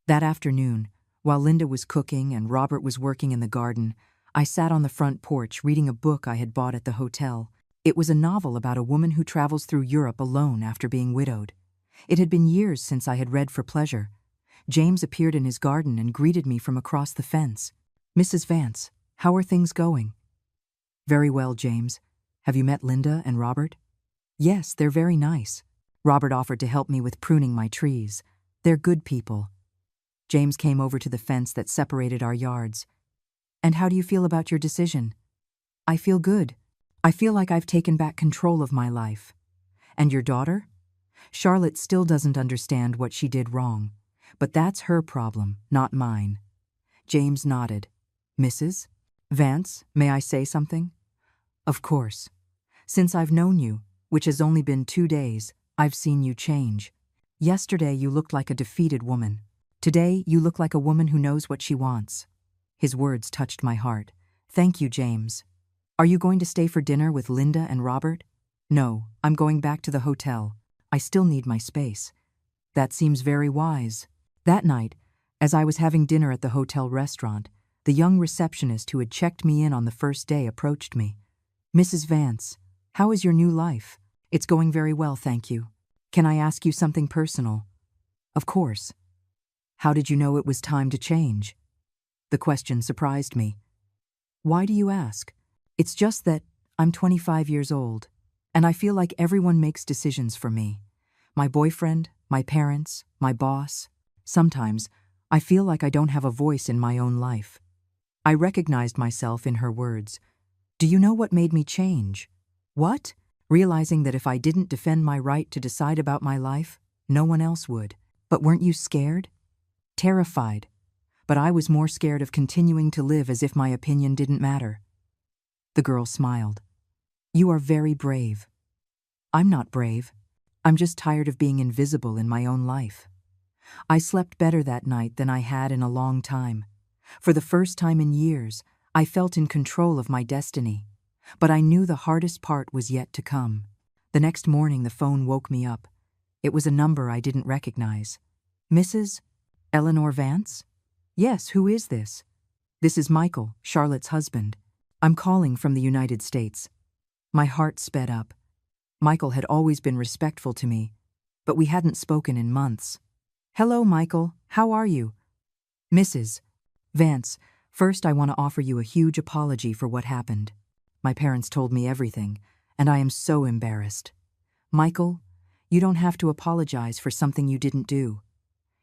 That afternoon, while Linda was cooking and Robert was working in the garden, I sat on the front porch reading a book I had bought at the hotel. It was a novel about a woman who travels through Europe alone after being widowed. It had been years since I had read for pleasure. James appeared in his garden and greeted me from across the fence. "Mrs. Vance, how are things going?" "Very well, James. Have you met Linda and Robert?" "Yes, they're very nice. Robert offered to help me with pruning my trees. They're good people." James came over to the fence that separated our yards. "And how do you feel about your decision?" "I feel good. I feel like I've taken back control of my life." "And your daughter?" "Charlotte still doesn't understand what she did wrong. But that's her problem, not mine." James nodded. "Mrs. Vance, may I say something?" "Of course. Since I've known you, which has only been 2 days, I've seen you change. Yesterday you looked like a defeated woman. Today you look like a woman who knows what she wants." His words touched my heart. "Thank you, James." "Are you going to stay for dinner with Linda and Robert?" "No, I'm going back to the hotel. I still need my space." "That seems very wise." That night, as I was having dinner at the hotel restaurant, the young receptionist who had checked me in on the first day approached me. "Mrs. Vance, how is your new life?" "It's going very well, thank you." "Can I ask you something personal?" "Of course." "How did you know it was time to change?" The question surprised me. "Why do you ask?" "It's just that I'm 25 years old, and I feel like everyone makes decisions for me. My boyfriend, my parents, my boss. Sometimes I feel like I don't have a voice in my own life." I recognized myself in her words. "Do you know what made me change?" "What?" "Realizing that if I didn't defend my right to decide about my life, no one else would." "But weren't you scared?" "Terrified. But I was more scared of continuing to live as if my opinion didn't matter." The girl smiled. "You are very brave." "I'm not brave. I'm just tired of being invisible in my own life." I slept better that night than I had in a long time. For the first time in years, I felt in control of my destiny. But I knew the hardest part was yet to come. The next morning the phone woke me up. It was a number I didn't recognize. "Mrs. Eleanor Vance?" "Yes, who is this?" "This is Michael, Charlotte's husband. I'm calling from the United States." My heart sped up. Michael had always been respectful to me, but we hadn't spoken in months. "Hello, Michael. How are you?" "Mrs. Vance, first I want to offer you a huge apology for what happened. My parents told me everything, and I am so embarrassed." "Michael, you don't have to apologize for something you didn't do."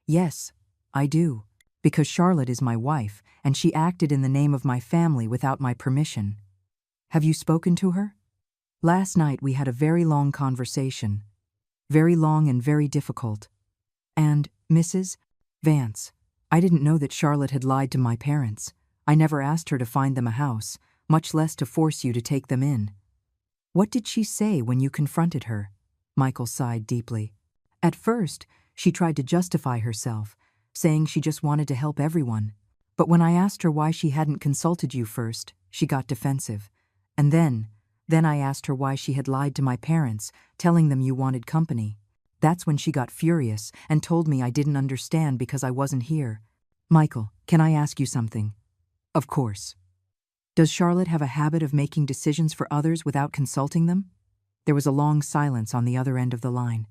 "Yes, I do, because Charlotte is my wife, and she acted in the name of my family without my permission." "Have you spoken to her?" "Last night we had a very long conversation. Very long and very difficult. And, Mrs. Vance, I didn't know that Charlotte had lied to my parents. I never asked her to find them a house. much less to force you to take them in. What did she say when you confronted her? Michael sighed deeply. At first, she tried to justify herself, saying she just wanted to help everyone. But when I asked her why she hadn't consulted you first, she got defensive. And then I asked her why she had lied to my parents, telling them you wanted company. That's when she got furious and told me I didn't understand because I wasn't here. Michael, can I ask you something? Of course. Does Charlotte have a habit of making decisions for others without consulting them? There was a long silence on the other end of the line.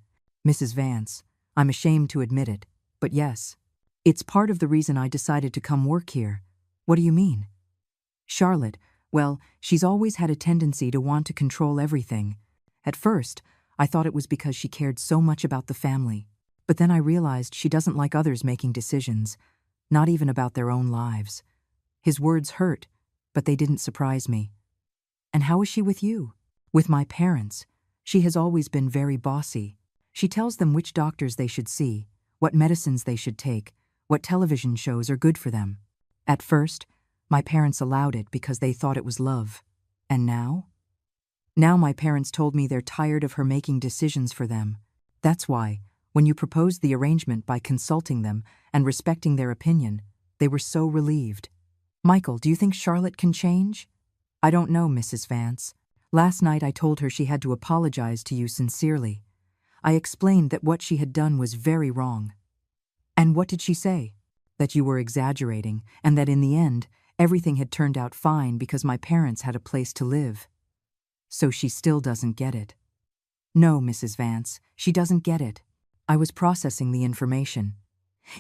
Mrs. Vance, I'm ashamed to admit it, but yes. It's part of the reason I decided to come work here. What do you mean? Charlotte, well, she's always had a tendency to want to control everything. At first, I thought it was because she cared so much about the family. But then I realized she doesn't like others making decisions, not even about their own lives. His words hurt, but they didn't surprise me. And how is she with you? With my parents. She has always been very bossy. She tells them which doctors they should see, what medicines they should take, what television shows are good for them. At first, my parents allowed it because they thought it was love. And now? Now my parents told me they're tired of her making decisions for them. That's why, when you proposed the arrangement by consulting them and respecting their opinion, they were so relieved. Michael, do you think Charlotte can change? I don't know, Mrs. Vance. Last night I told her she had to apologize to you sincerely. I explained that what she had done was very wrong. And what did she say? That you were exaggerating, and that in the end, everything had turned out fine because my parents had a place to live. So she still doesn't get it. No, Mrs. Vance, she doesn't get it. I was processing the information.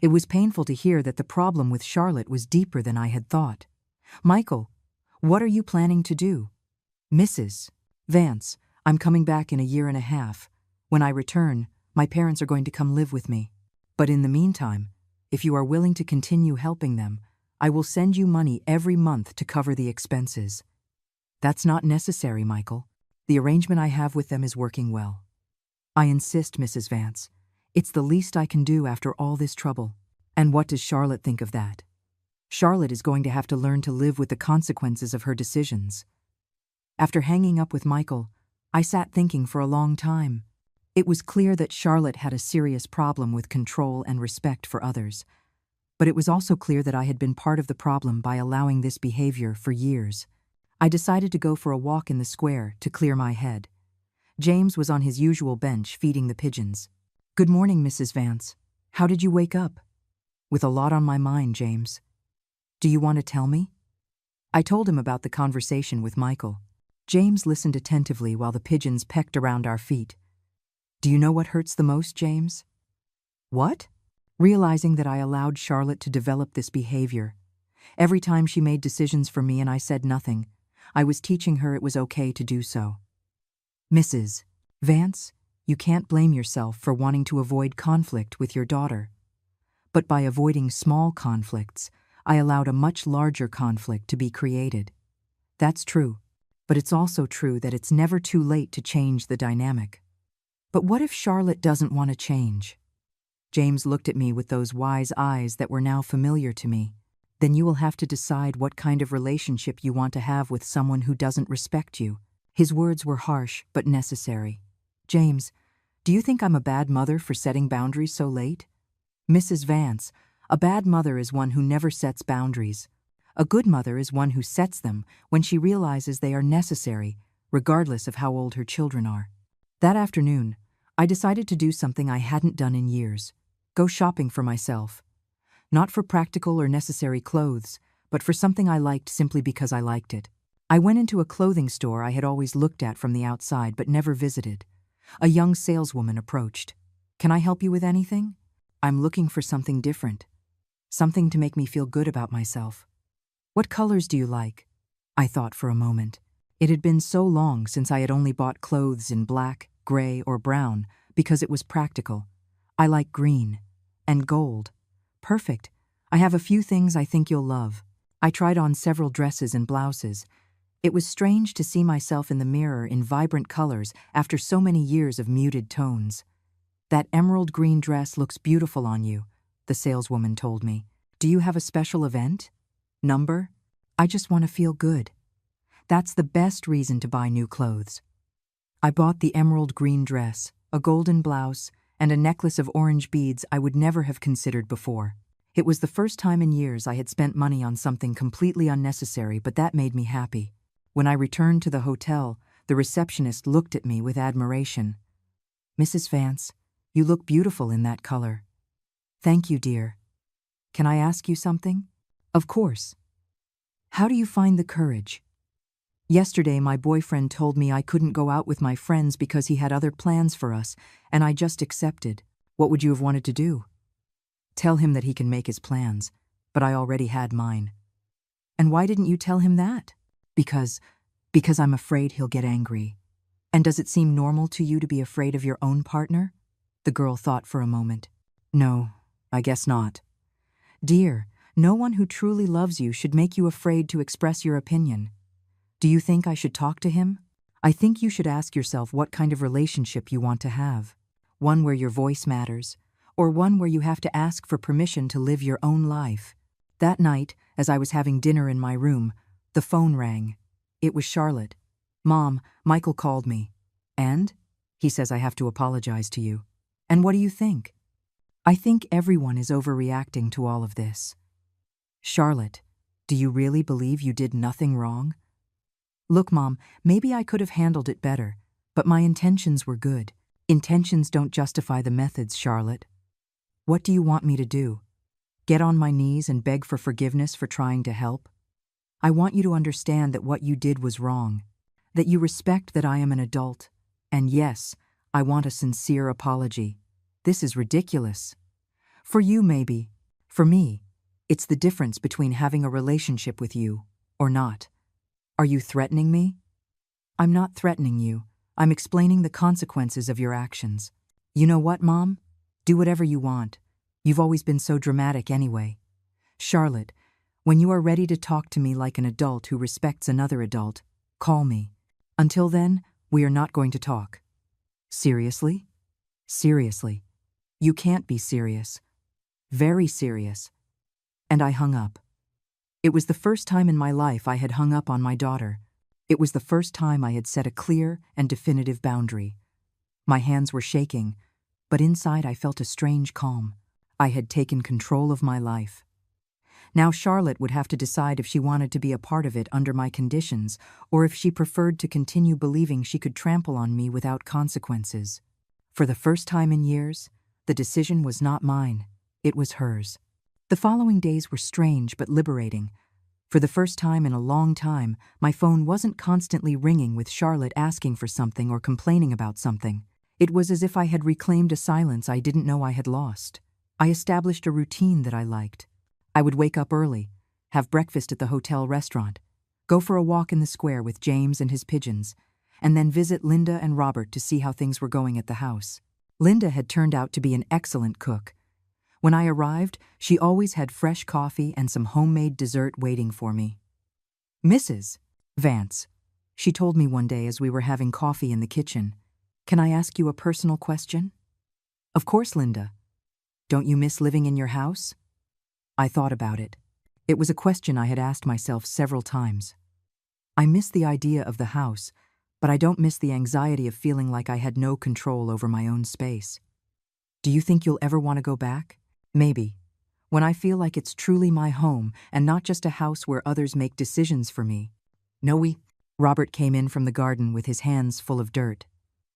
It was painful to hear that the problem with Charlotte was deeper than I had thought. Michael, what are you planning to do? Mrs. Vance, I'm coming back in a year and a half. When I return, my parents are going to come live with me. But in the meantime, if you are willing to continue helping them, I will send you money every month to cover the expenses. That's not necessary, Michael. The arrangement I have with them is working well. I insist, Mrs. Vance. It's the least I can do after all this trouble. And what does Charlotte think of that? Charlotte is going to have to learn to live with the consequences of her decisions. After hanging up with Michael, I sat thinking for a long time. It was clear that Charlotte had a serious problem with control and respect for others. But it was also clear that I had been part of the problem by allowing this behavior for years. I decided to go for a walk in the square to clear my head. James was on his usual bench feeding the pigeons. Good morning, Mrs. Vance. How did you wake up? With a lot on my mind, James. Do you want to tell me? I told him about the conversation with Michael. James listened attentively while the pigeons pecked around our feet. Do you know what hurts the most, James? What? Realizing that I allowed Charlotte to develop this behavior. Every time she made decisions for me and I said nothing, I was teaching her it was okay to do so. Mrs. Vance, you can't blame yourself for wanting to avoid conflict with your daughter. But by avoiding small conflicts, I allowed a much larger conflict to be created. That's true, but it's also true that it's never too late to change the dynamic. But what if Charlotte doesn't want to change? James looked at me with those wise eyes that were now familiar to me. Then you will have to decide what kind of relationship you want to have with someone who doesn't respect you. His words were harsh but necessary. James, do you think I'm a bad mother for setting boundaries so late? Mrs. Vance, a bad mother is one who never sets boundaries. A good mother is one who sets them when she realizes they are necessary, regardless of how old her children are. That afternoon, I decided to do something I hadn't done in years. Go shopping for myself. Not for practical or necessary clothes, but for something I liked simply because I liked it. I went into a clothing store I had always looked at from the outside but never visited. A young saleswoman approached. Can I help you with anything? I'm looking for something different. Something to make me feel good about myself. What colors do you like? I thought for a moment. It had been so long since I had only bought clothes in black, gray, or brown because it was practical. I like green and gold. Perfect. I have a few things I think you'll love. I tried on several dresses and blouses. It was strange to see myself in the mirror in vibrant colors after so many years of muted tones. That emerald green dress looks beautiful on you, the saleswoman told me. Do you have a special event? Number? I just want to feel good. That's the best reason to buy new clothes. I bought the emerald green dress, a golden blouse, and a necklace of orange beads I would never have considered before. It was the first time in years I had spent money on something completely unnecessary, but that made me happy. When I returned to the hotel, the receptionist looked at me with admiration. "Mrs. Vance, you look beautiful in that color." "Thank you, dear. Can I ask you something?" "Of course." "How do you find the courage?" "Yesterday my boyfriend told me I couldn't go out with my friends because he had other plans for us, and I just accepted." "What would you have wanted to do?" "Tell him that he can make his plans, but I already had mine." "And why didn't you tell him that?" Because I'm afraid he'll get angry." "And does it seem normal to you to be afraid of your own partner?" The girl thought for a moment. "No, I guess not." "Dear, no one who truly loves you should make you afraid to express your opinion. Do you think I should talk to him?" "I think you should ask yourself what kind of relationship you want to have. One where your voice matters, or one where you have to ask for permission to live your own life." That night, as I was having dinner in my room, the phone rang. It was Charlotte. "Mom, Michael called me." "And?" "He says I have to apologize to you." "And what do you think?" "I think everyone is overreacting to all of this." "Charlotte, do you really believe you did nothing wrong?" "Look, Mom, maybe I could have handled it better, but my intentions were good." "Intentions don't justify the methods, Charlotte." "What do you want me to do? Get on my knees and beg for forgiveness for trying to help?" "I want you to understand that what you did was wrong, that you respect that I am an adult, and yes, I want a sincere apology. This is ridiculous. For you, maybe. For me, it's the difference between having a relationship with you or not." "Are you threatening me?" "I'm not threatening you. I'm explaining the consequences of your actions." "You know what, Mom? Do whatever you want. You've always been so dramatic anyway. Charlotte, when you are ready to talk to me like an adult who respects another adult, call me. Until then, we are not going to talk." "Seriously?" "Seriously. You can't be serious." "Very serious." And I hung up. It was the first time in my life I had hung up on my daughter. It was the first time I had set a clear and definitive boundary. My hands were shaking, but inside I felt a strange calm. I had taken control of my life. Now Charlotte would have to decide if she wanted to be a part of it under my conditions, or if she preferred to continue believing she could trample on me without consequences. For the first time in years, the decision was not mine, it was hers. The following days were strange but liberating. For the first time in a long time, my phone wasn't constantly ringing with Charlotte asking for something or complaining about something. It was as if I had reclaimed a silence I didn't know I had lost. I established a routine that I liked. I would wake up early, have breakfast at the hotel restaurant, go for a walk in the square with James and his pigeons, and then visit Linda and Robert to see how things were going at the house. Linda had turned out to be an excellent cook. When I arrived, she always had fresh coffee and some homemade dessert waiting for me. "Mrs. Vance," she told me one day as we were having coffee in the kitchen, "can I ask you a personal question?" "Of course, Linda. Don't you miss living in your house?" I thought about it. It was a question I had asked myself several times. I miss the idea of the house, but I don't miss the anxiety of feeling like I had no control over my own space. "Do you think you'll ever want to go back?" "Maybe. When I feel like it's truly my home and not just a house where others make decisions for me." "Noe." Robert came in from the garden with his hands full of dirt.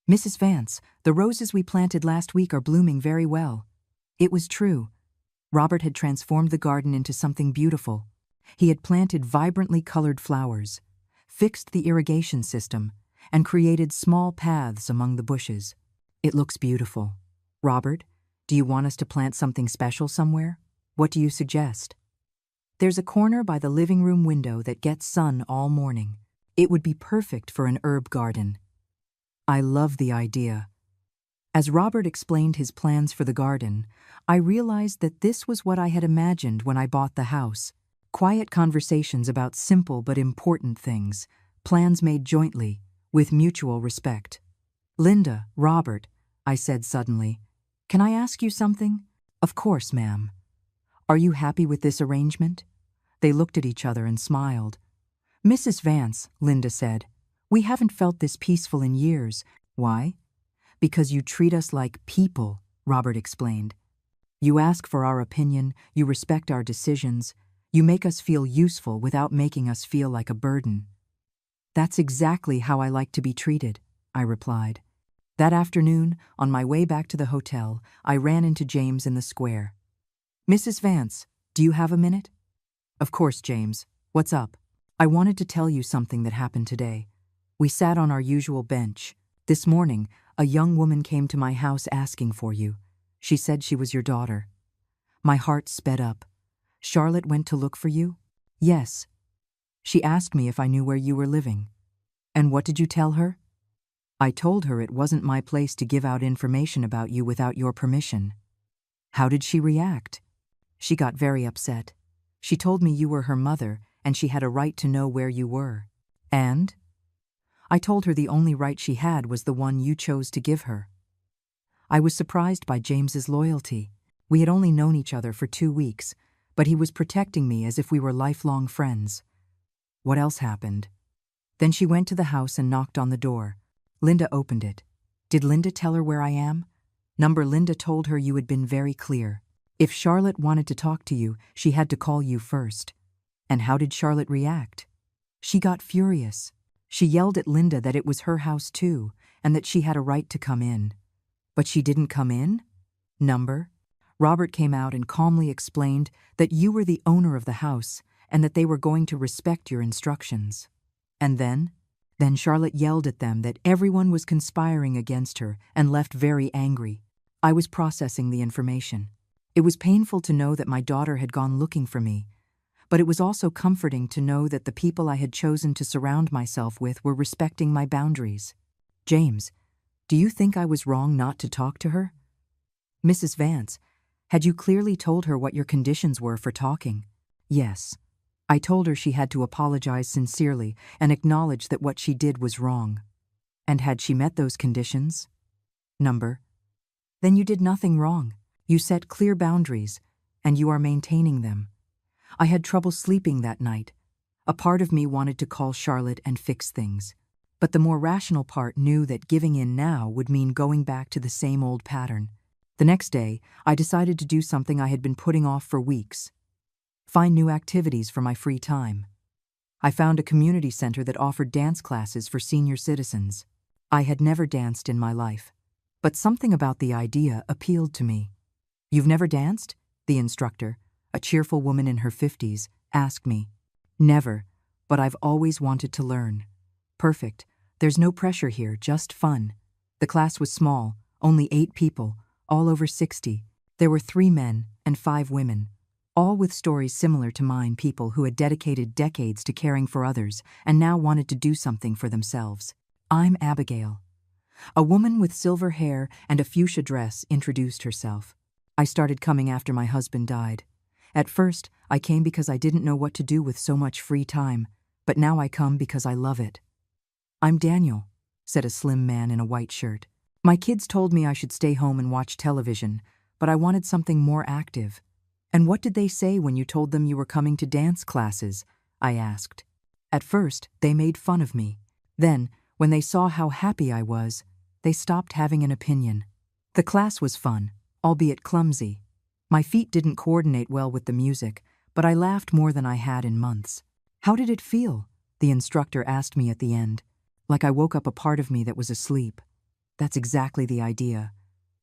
"Mrs. Vance, the roses we planted last week are blooming very well." It was true. Robert had transformed the garden into something beautiful. He had planted vibrantly colored flowers, fixed the irrigation system, and created small paths among the bushes. "It looks beautiful. Robert, do you want us to plant something special somewhere? What do you suggest?" "There's a corner by the living room window that gets sun all morning. It would be perfect for an herb garden." I love the idea. As Robert explained his plans for the garden, I realized that this was what I had imagined when I bought the house. Quiet conversations about simple but important things, plans made jointly, with mutual respect. "Linda, Robert," I said suddenly, "can I ask you something?" "Of course, ma'am." "Are you happy with this arrangement?" They looked at each other and smiled. Mrs. Vance, Linda said, we haven't felt this peaceful in years. Why? Because you treat us like people, Robert explained. You ask for our opinion, you respect our decisions, you make us feel useful without making us feel like a burden. That's exactly how I like to be treated, I replied. That afternoon, on my way back to the hotel, I ran into James in the square. Mrs. Vance, do you have a minute? Of course, James. What's up? I wanted to tell you something that happened today. We sat on our usual bench. This morning, a young woman came to my house asking for you. She said she was your daughter. My heart sped up. Charlotte went to look for you? Yes. She asked me if I knew where you were living. And what did you tell her? I told her it wasn't my place to give out information about you without your permission. How did she react? She got very upset. She told me you were her mother and she had a right to know where you were. And? I told her the only right she had was the one you chose to give her. I was surprised by James's loyalty. We had only known each other for 2 weeks, but he was protecting me as if we were lifelong friends. What else happened? Then she went to the house and knocked on the door. Linda opened it. Did Linda tell her where I am? Number Linda told her you had been very clear. If Charlotte wanted to talk to you, she had to call you first. And how did Charlotte react? She got furious. She yelled at Linda that it was her house too, and that she had a right to come in. But she didn't come in? Number? Robert came out and calmly explained that you were the owner of the house and that they were going to respect your instructions. And then? Then Charlotte yelled at them that everyone was conspiring against her and left very angry. I was processing the information. It was painful to know that my daughter had gone looking for me, but it was also comforting to know that the people I had chosen to surround myself with were respecting my boundaries. James, do you think I was wrong not to talk to her? Mrs. Vance, had you clearly told her what your conditions were for talking? Yes. I told her she had to apologize sincerely and acknowledge that what she did was wrong. And had she met those conditions? Number. Then you did nothing wrong. You set clear boundaries, and you are maintaining them. I had trouble sleeping that night. A part of me wanted to call Charlotte and fix things. But the more rational part knew that giving in now would mean going back to the same old pattern. The next day, I decided to do something I had been putting off for weeks. Find new activities for my free time. I found a community center that offered dance classes for senior citizens. I had never danced in my life, but something about the idea appealed to me. You've never danced? The instructor, a cheerful woman in her 50s, asked me. Never, but I've always wanted to learn. Perfect. There's no pressure here, just fun. The class was small, only 8 people, all over 60. There were 3 men and 5 women, all with stories similar to mine, people who had dedicated decades to caring for others and now wanted to do something for themselves. I'm Abigail. A woman with silver hair and a fuchsia dress introduced herself. I started coming after my husband died. At first, I came because I didn't know what to do with so much free time, but now I come because I love it. I'm Daniel, said a slim man in a white shirt. My kids told me I should stay home and watch television, but I wanted something more active. And what did they say when you told them you were coming to dance classes? I asked. At first, they made fun of me. Then, when they saw how happy I was, they stopped having an opinion. The class was fun, albeit clumsy. My feet didn't coordinate well with the music, but I laughed more than I had in months. How did it feel? The instructor asked me at the end. Like I woke up a part of me that was asleep. That's exactly the idea.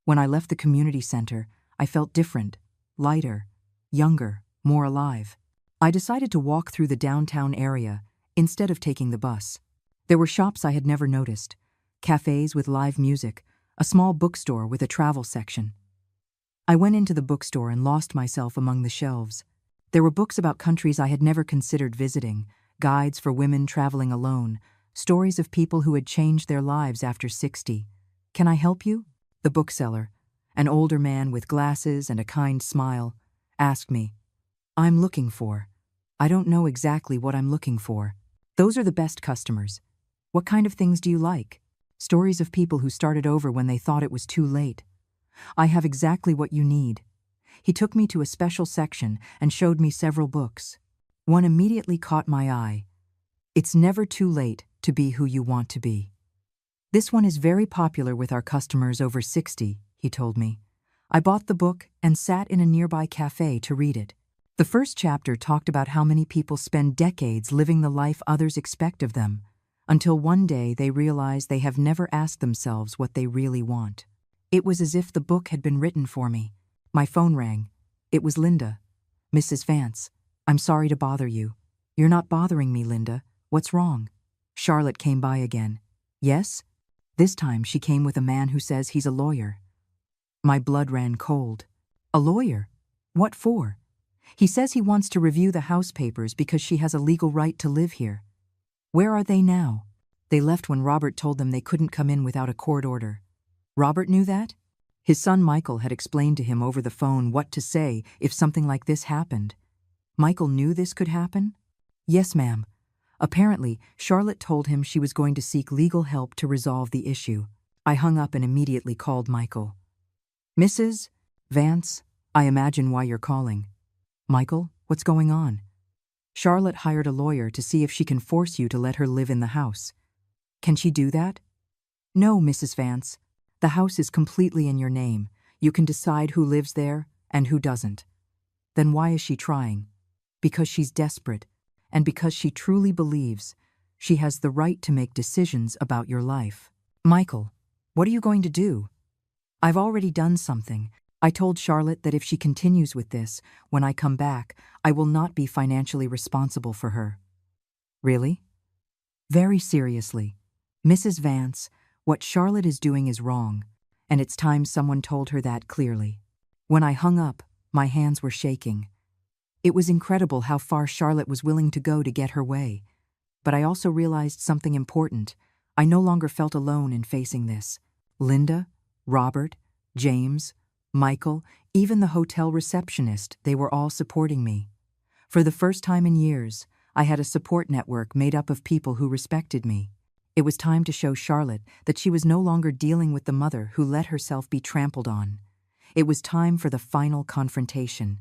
When I left the community center, I felt different, lighter, younger, more alive. I decided to walk through the downtown area instead of taking the bus. There were shops I had never noticed, cafes with live music, a small bookstore with a travel section. I went into the bookstore and lost myself among the shelves. There were books about countries I had never considered visiting, guides for women traveling alone, stories of people who had changed their lives after 60. Can I help you? The bookseller, an older man with glasses and a kind smile, asked me. I'm looking for. I don't know exactly what I'm looking for. Those are the best customers. What kind of things do you like? Stories of people who started over when they thought it was too late. I have exactly what you need. He took me to a special section and showed me several books. One immediately caught my eye. It's never too late to be who you want to be. This one is very popular with our customers over 60, he told me. I bought the book and sat in a nearby cafe to read it. The first chapter talked about how many people spend decades living the life others expect of them, until one day they realize they have never asked themselves what they really want. It was as if the book had been written for me. My phone rang. It was Linda. Mrs. Vance, I'm sorry to bother you. You're not bothering me, Linda. What's wrong? Charlotte came by again. Yes? This time she came with a man who says he's a lawyer. My blood ran cold. A lawyer? What for? He says he wants to review the house papers because she has a legal right to live here. Where are they now? They left when Robert told them they couldn't come in without a court order. Robert knew that? His son Michael had explained to him over the phone what to say if something like this happened. Michael knew this could happen? Yes, ma'am. Apparently, Charlotte told him she was going to seek legal help to resolve the issue. I hung up and immediately called Michael. Mrs. Vance, I imagine why you're calling. Michael, what's going on? Charlotte hired a lawyer to see if she can force you to let her live in the house. Can she do that? No, Mrs. Vance. The house is completely in your name. You can decide who lives there and who doesn't. Then why is she trying? Because she's desperate, and because she truly believes she has the right to make decisions about your life. Michael, what are you going to do? I've already done something. I told Charlotte that if she continues with this, when I come back, I will not be financially responsible for her. Really? Very seriously. Mrs. Vance, what Charlotte is doing is wrong, and it's time someone told her that clearly. When I hung up, my hands were shaking. It was incredible how far Charlotte was willing to go to get her way. But I also realized something important. I no longer felt alone in facing this. Linda, Robert, James, Michael, even the hotel receptionist, they were all supporting me. For the first time in years, I had a support network made up of people who respected me. It was time to show Charlotte that she was no longer dealing with the mother who let herself be trampled on. It was time for the final confrontation.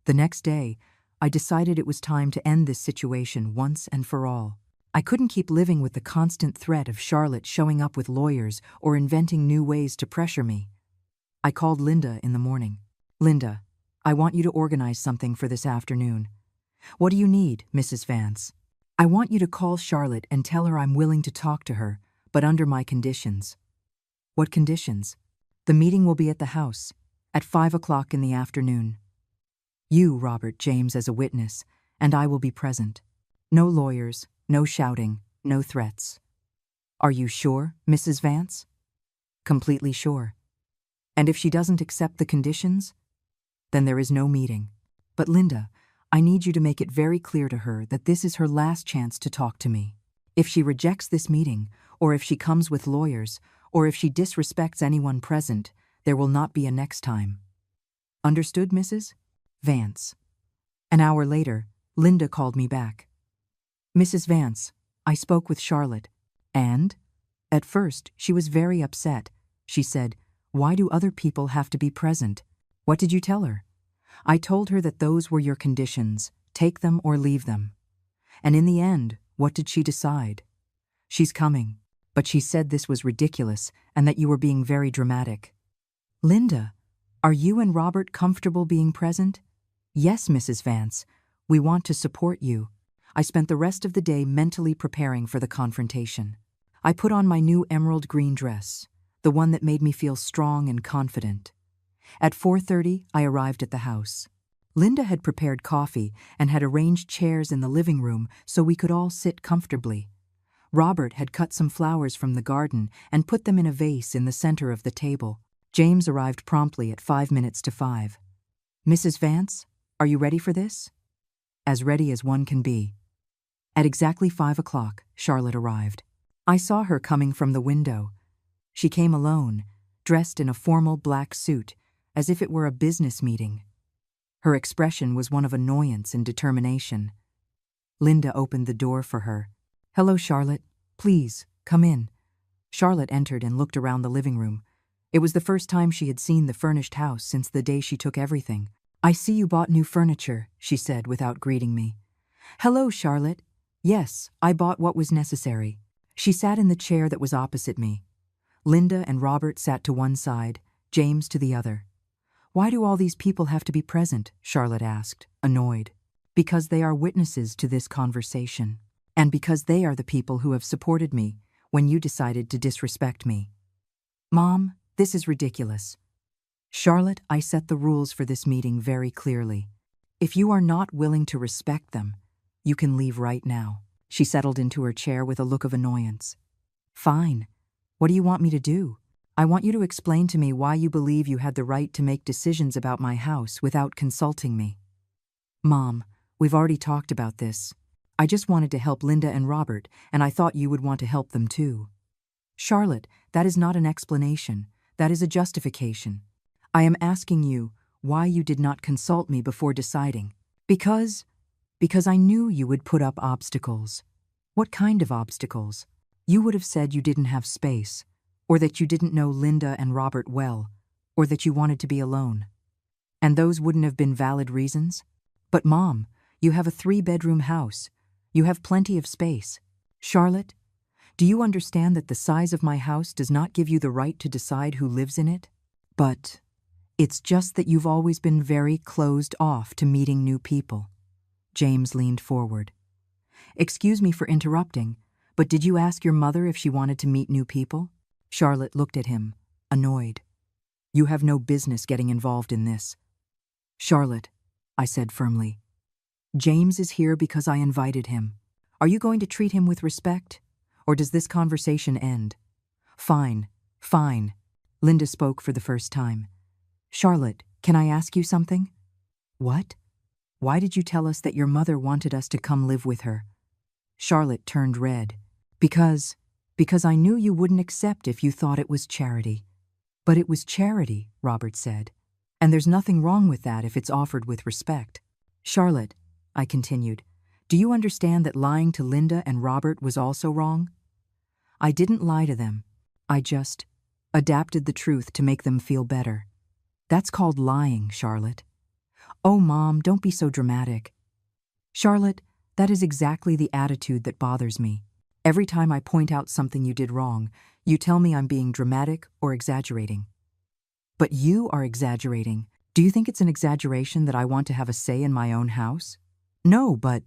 The next day, I decided it was time to end this situation once and for all. I couldn't keep living with the constant threat of Charlotte showing up with lawyers or inventing new ways to pressure me. I called Linda in the morning. Linda, I want you to organize something for this afternoon. What do you need, Mrs. Vance? I want you to call Charlotte and tell her I'm willing to talk to her, but under my conditions. What conditions? The meeting will be at the house, at 5 o'clock in the afternoon. You, Robert James, as a witness, and I will be present. No lawyers, no shouting, no threats. Are you sure, Mrs. Vance? Completely sure. And if she doesn't accept the conditions? Then there is no meeting. But Linda, I need you to make it very clear to her that this is her last chance to talk to me. If she rejects this meeting, or if she comes with lawyers, or if she disrespects anyone present, there will not be a next time. Understood, Mrs. Vance? An hour later, Linda called me back. Mrs. Vance, I spoke with Charlotte, and? At first, she was very upset. She said, "Why do other people have to be present?" What did you tell her? I told her that those were your conditions, take them or leave them. And in the end, what did she decide? She's coming, but she said this was ridiculous and that you were being very dramatic. Linda, are you and Robert comfortable being present? Yes, Mrs. Vance. We want to support you. I spent the rest of the day mentally preparing for the confrontation. I put on my new emerald green dress, the one that made me feel strong and confident. At 4:30, I arrived at the house. Linda had prepared coffee and had arranged chairs in the living room so we could all sit comfortably. Robert had cut some flowers from the garden and put them in a vase in the center of the table. James arrived promptly at 5 minutes to 5. Mrs. Vance, are you ready for this? As ready as one can be. At exactly 5 o'clock, Charlotte arrived. I saw her coming from the window. She came alone, dressed in a formal black suit, as if it were a business meeting. Her expression was one of annoyance and determination. Linda opened the door for her. "Hello, Charlotte. Please, come in." Charlotte entered and looked around the living room. It was the first time she had seen the furnished house since the day she took everything. "I see you bought new furniture," she said without greeting me. "Hello, Charlotte. Yes, I bought what was necessary. She sat in the chair that was opposite me. Linda and Robert sat to one side, James to the other. Why do all these people have to be present? Charlotte asked, annoyed. Because they are witnesses to this conversation. And because they are the people who have supported me when you decided to disrespect me. Mom, this is ridiculous. Charlotte, I set the rules for this meeting very clearly. If you are not willing to respect them, you can leave right now. She settled into her chair with a look of annoyance. Fine. What do you want me to do? I want you to explain to me why you believe you had the right to make decisions about my house without consulting me. Mom, we've already talked about this. I just wanted to help Linda and Robert, and I thought you would want to help them too. Charlotte, that is not an explanation. That is a justification. I am asking you why you did not consult me before deciding. Because I knew you would put up obstacles. What kind of obstacles? You would have said you didn't have space, or that you didn't know Linda and Robert well, or that you wanted to be alone. And those wouldn't have been valid reasons? But Mom, you have a 3-bedroom house. You have plenty of space. Charlotte, do you understand that the size of my house does not give you the right to decide who lives in it? But it's just that you've always been very closed off to meeting new people. James leaned forward. Excuse me for interrupting, but did you ask your mother if she wanted to meet new people? Charlotte looked at him, annoyed. You have no business getting involved in this. Charlotte, I said firmly. James is here because I invited him. Are you going to treat him with respect? Or does this conversation end? Fine, fine. Linda spoke for the first time. Charlotte, can I ask you something? What? Why did you tell us that your mother wanted us to come live with her? Charlotte turned red. Because I knew you wouldn't accept if you thought it was charity. But it was charity, Robert said. And there's nothing wrong with that if it's offered with respect. Charlotte, I continued, do you understand that lying to Linda and Robert was also wrong? I didn't lie to them. I just adapted the truth to make them feel better. That's called lying, Charlotte. Oh, Mom, don't be so dramatic. Charlotte, that is exactly the attitude that bothers me. Every time I point out something you did wrong, you tell me I'm being dramatic or exaggerating. But you are exaggerating. Do you think it's an exaggeration that I want to have a say in my own house? No, but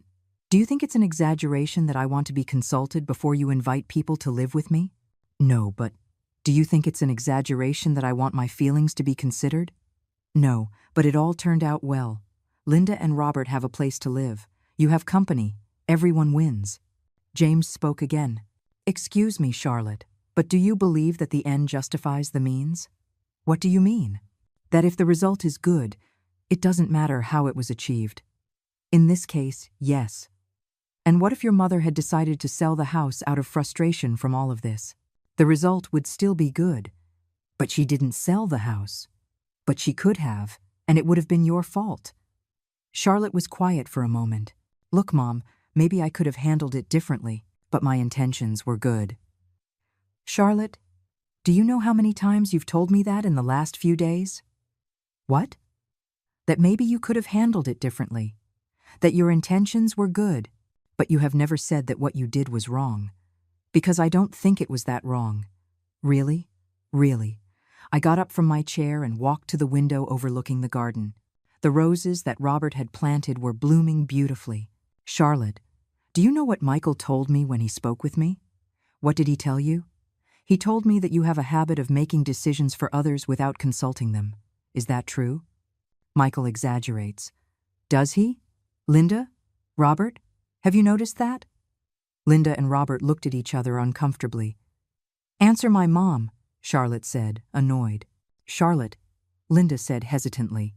do you think it's an exaggeration that I want to be consulted before you invite people to live with me? No, but do you think it's an exaggeration that I want my feelings to be considered? No, but it all turned out well. Linda and Robert have a place to live. You have company. Everyone wins. James spoke again. Excuse me, Charlotte, but do you believe that the end justifies the means? What do you mean? That if the result is good, it doesn't matter how it was achieved. In this case, yes. And what if your mother had decided to sell the house out of frustration from all of this? The result would still be good. But she didn't sell the house. But she could have, and it would have been your fault. Charlotte was quiet for a moment. Look, Mom, maybe I could have handled it differently, but my intentions were good. Charlotte, do you know how many times you've told me that in the last few days? What? That maybe you could have handled it differently. That your intentions were good, but you have never said that what you did was wrong. Because I don't think it was that wrong. Really? Really. I got up from my chair and walked to the window overlooking the garden. The roses that Robert had planted were blooming beautifully. Charlotte, do you know what Michael told me when he spoke with me? What did he tell you? He told me that you have a habit of making decisions for others without consulting them. Is that true? Michael exaggerates. Does he? Linda? Robert? Have you noticed that? Linda and Robert looked at each other uncomfortably. Answer my mom, Charlotte said, annoyed. Charlotte, Linda said hesitantly.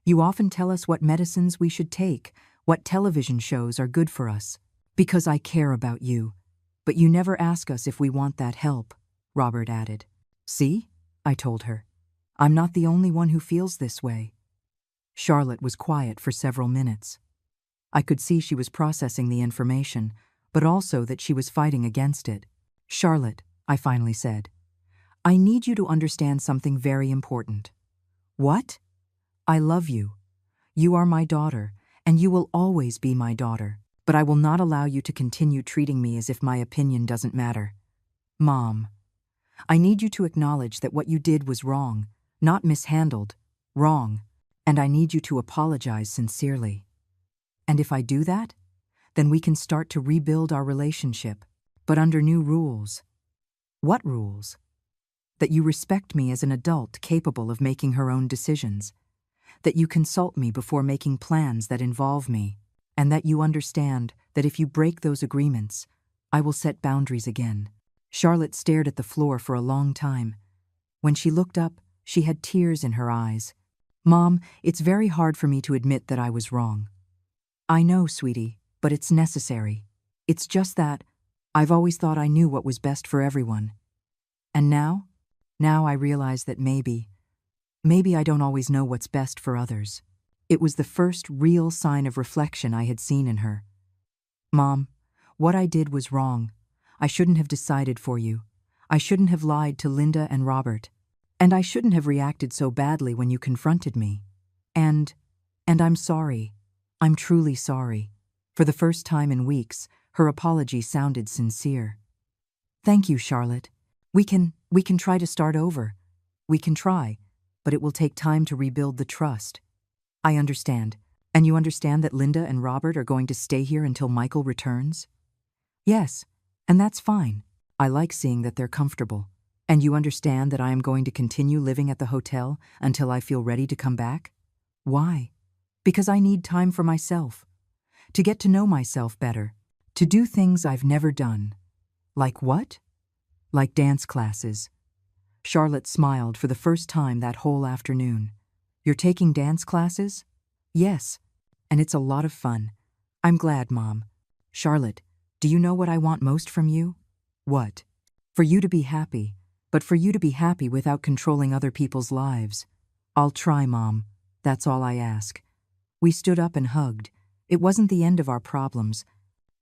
You often tell us what medicines we should take, what television shows are good for us. Because I care about you. But you never ask us if we want that help, Robert added. See? I told her. I'm not the only one who feels this way. Charlotte was quiet for several minutes. I could see she was processing the information, but also that she was fighting against it. Charlotte, I finally said, I need you to understand something very important. What? I love you. You are my daughter, and you will always be my daughter. but I will not allow you to continue treating me as if my opinion doesn't matter. Mom, I need you to acknowledge that what you did was wrong, not mishandled, wrong, and I need you to apologize sincerely. And if I do that, then we can start to rebuild our relationship, but under new rules. What rules? That you respect me as an adult capable of making her own decisions, that you consult me before making plans that involve me, and that you understand that if you break those agreements, I will set boundaries again. Charlotte stared at the floor for a long time. When she looked up, she had tears in her eyes. Mom, it's very hard for me to admit that I was wrong. I know, sweetie, but it's necessary. It's just that I've always thought I knew what was best for everyone. And now I realize that maybe I don't always know what's best for others. It was the first real sign of reflection I had seen in her. Mom, what I did was wrong. I shouldn't have decided for you. I shouldn't have lied to Linda and Robert. And I shouldn't have reacted so badly when you confronted me. And I'm sorry. I'm truly sorry. For the first time in weeks, her apology sounded sincere. Thank you, Charlotte. We can try to start over. We can try, but it will take time to rebuild the trust. I understand. And you understand that Linda and Robert are going to stay here until Michael returns? Yes, and that's fine. I like seeing that they're comfortable. And you understand that I am going to continue living at the hotel until I feel ready to come back? Why? Because I need time for myself. To get to know myself better. To do things I've never done. Like what? Like dance classes. Charlotte smiled for the first time that whole afternoon. You're taking dance classes? Yes, and it's a lot of fun. I'm glad, Mom. Charlotte, do you know what I want most from you? What? For you to be happy, but for you to be happy without controlling other people's lives. I'll try, Mom. That's all I ask. We stood up and hugged. It wasn't the end of our problems,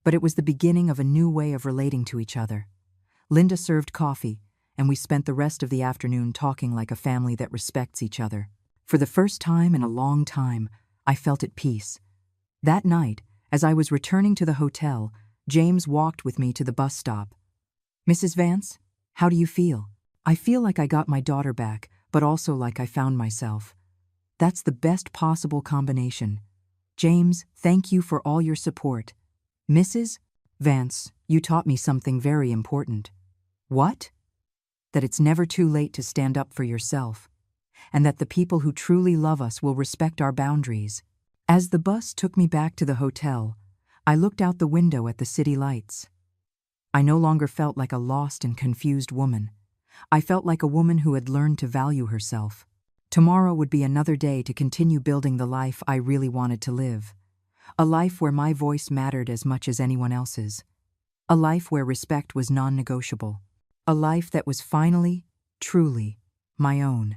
but it was the beginning of a new way of relating to each other. Linda served coffee, and we spent the rest of the afternoon talking like a family that respects each other. For the first time in a long time, I felt at peace. That night, as I was returning to the hotel, James walked with me to the bus stop. Mrs. Vance, how do you feel? I feel like I got my daughter back, but also like I found myself. That's the best possible combination. James, thank you for all your support. Mrs. Vance, you taught me something very important. What? That it's never too late to stand up for yourself, and that the people who truly love us will respect our boundaries. As the bus took me back to the hotel, I looked out the window at the city lights. I no longer felt like a lost and confused woman. I felt like a woman who had learned to value herself. Tomorrow would be another day to continue building the life I really wanted to live. A life where my voice mattered as much as anyone else's. A life where respect was non-negotiable. A life that was finally, truly, my own.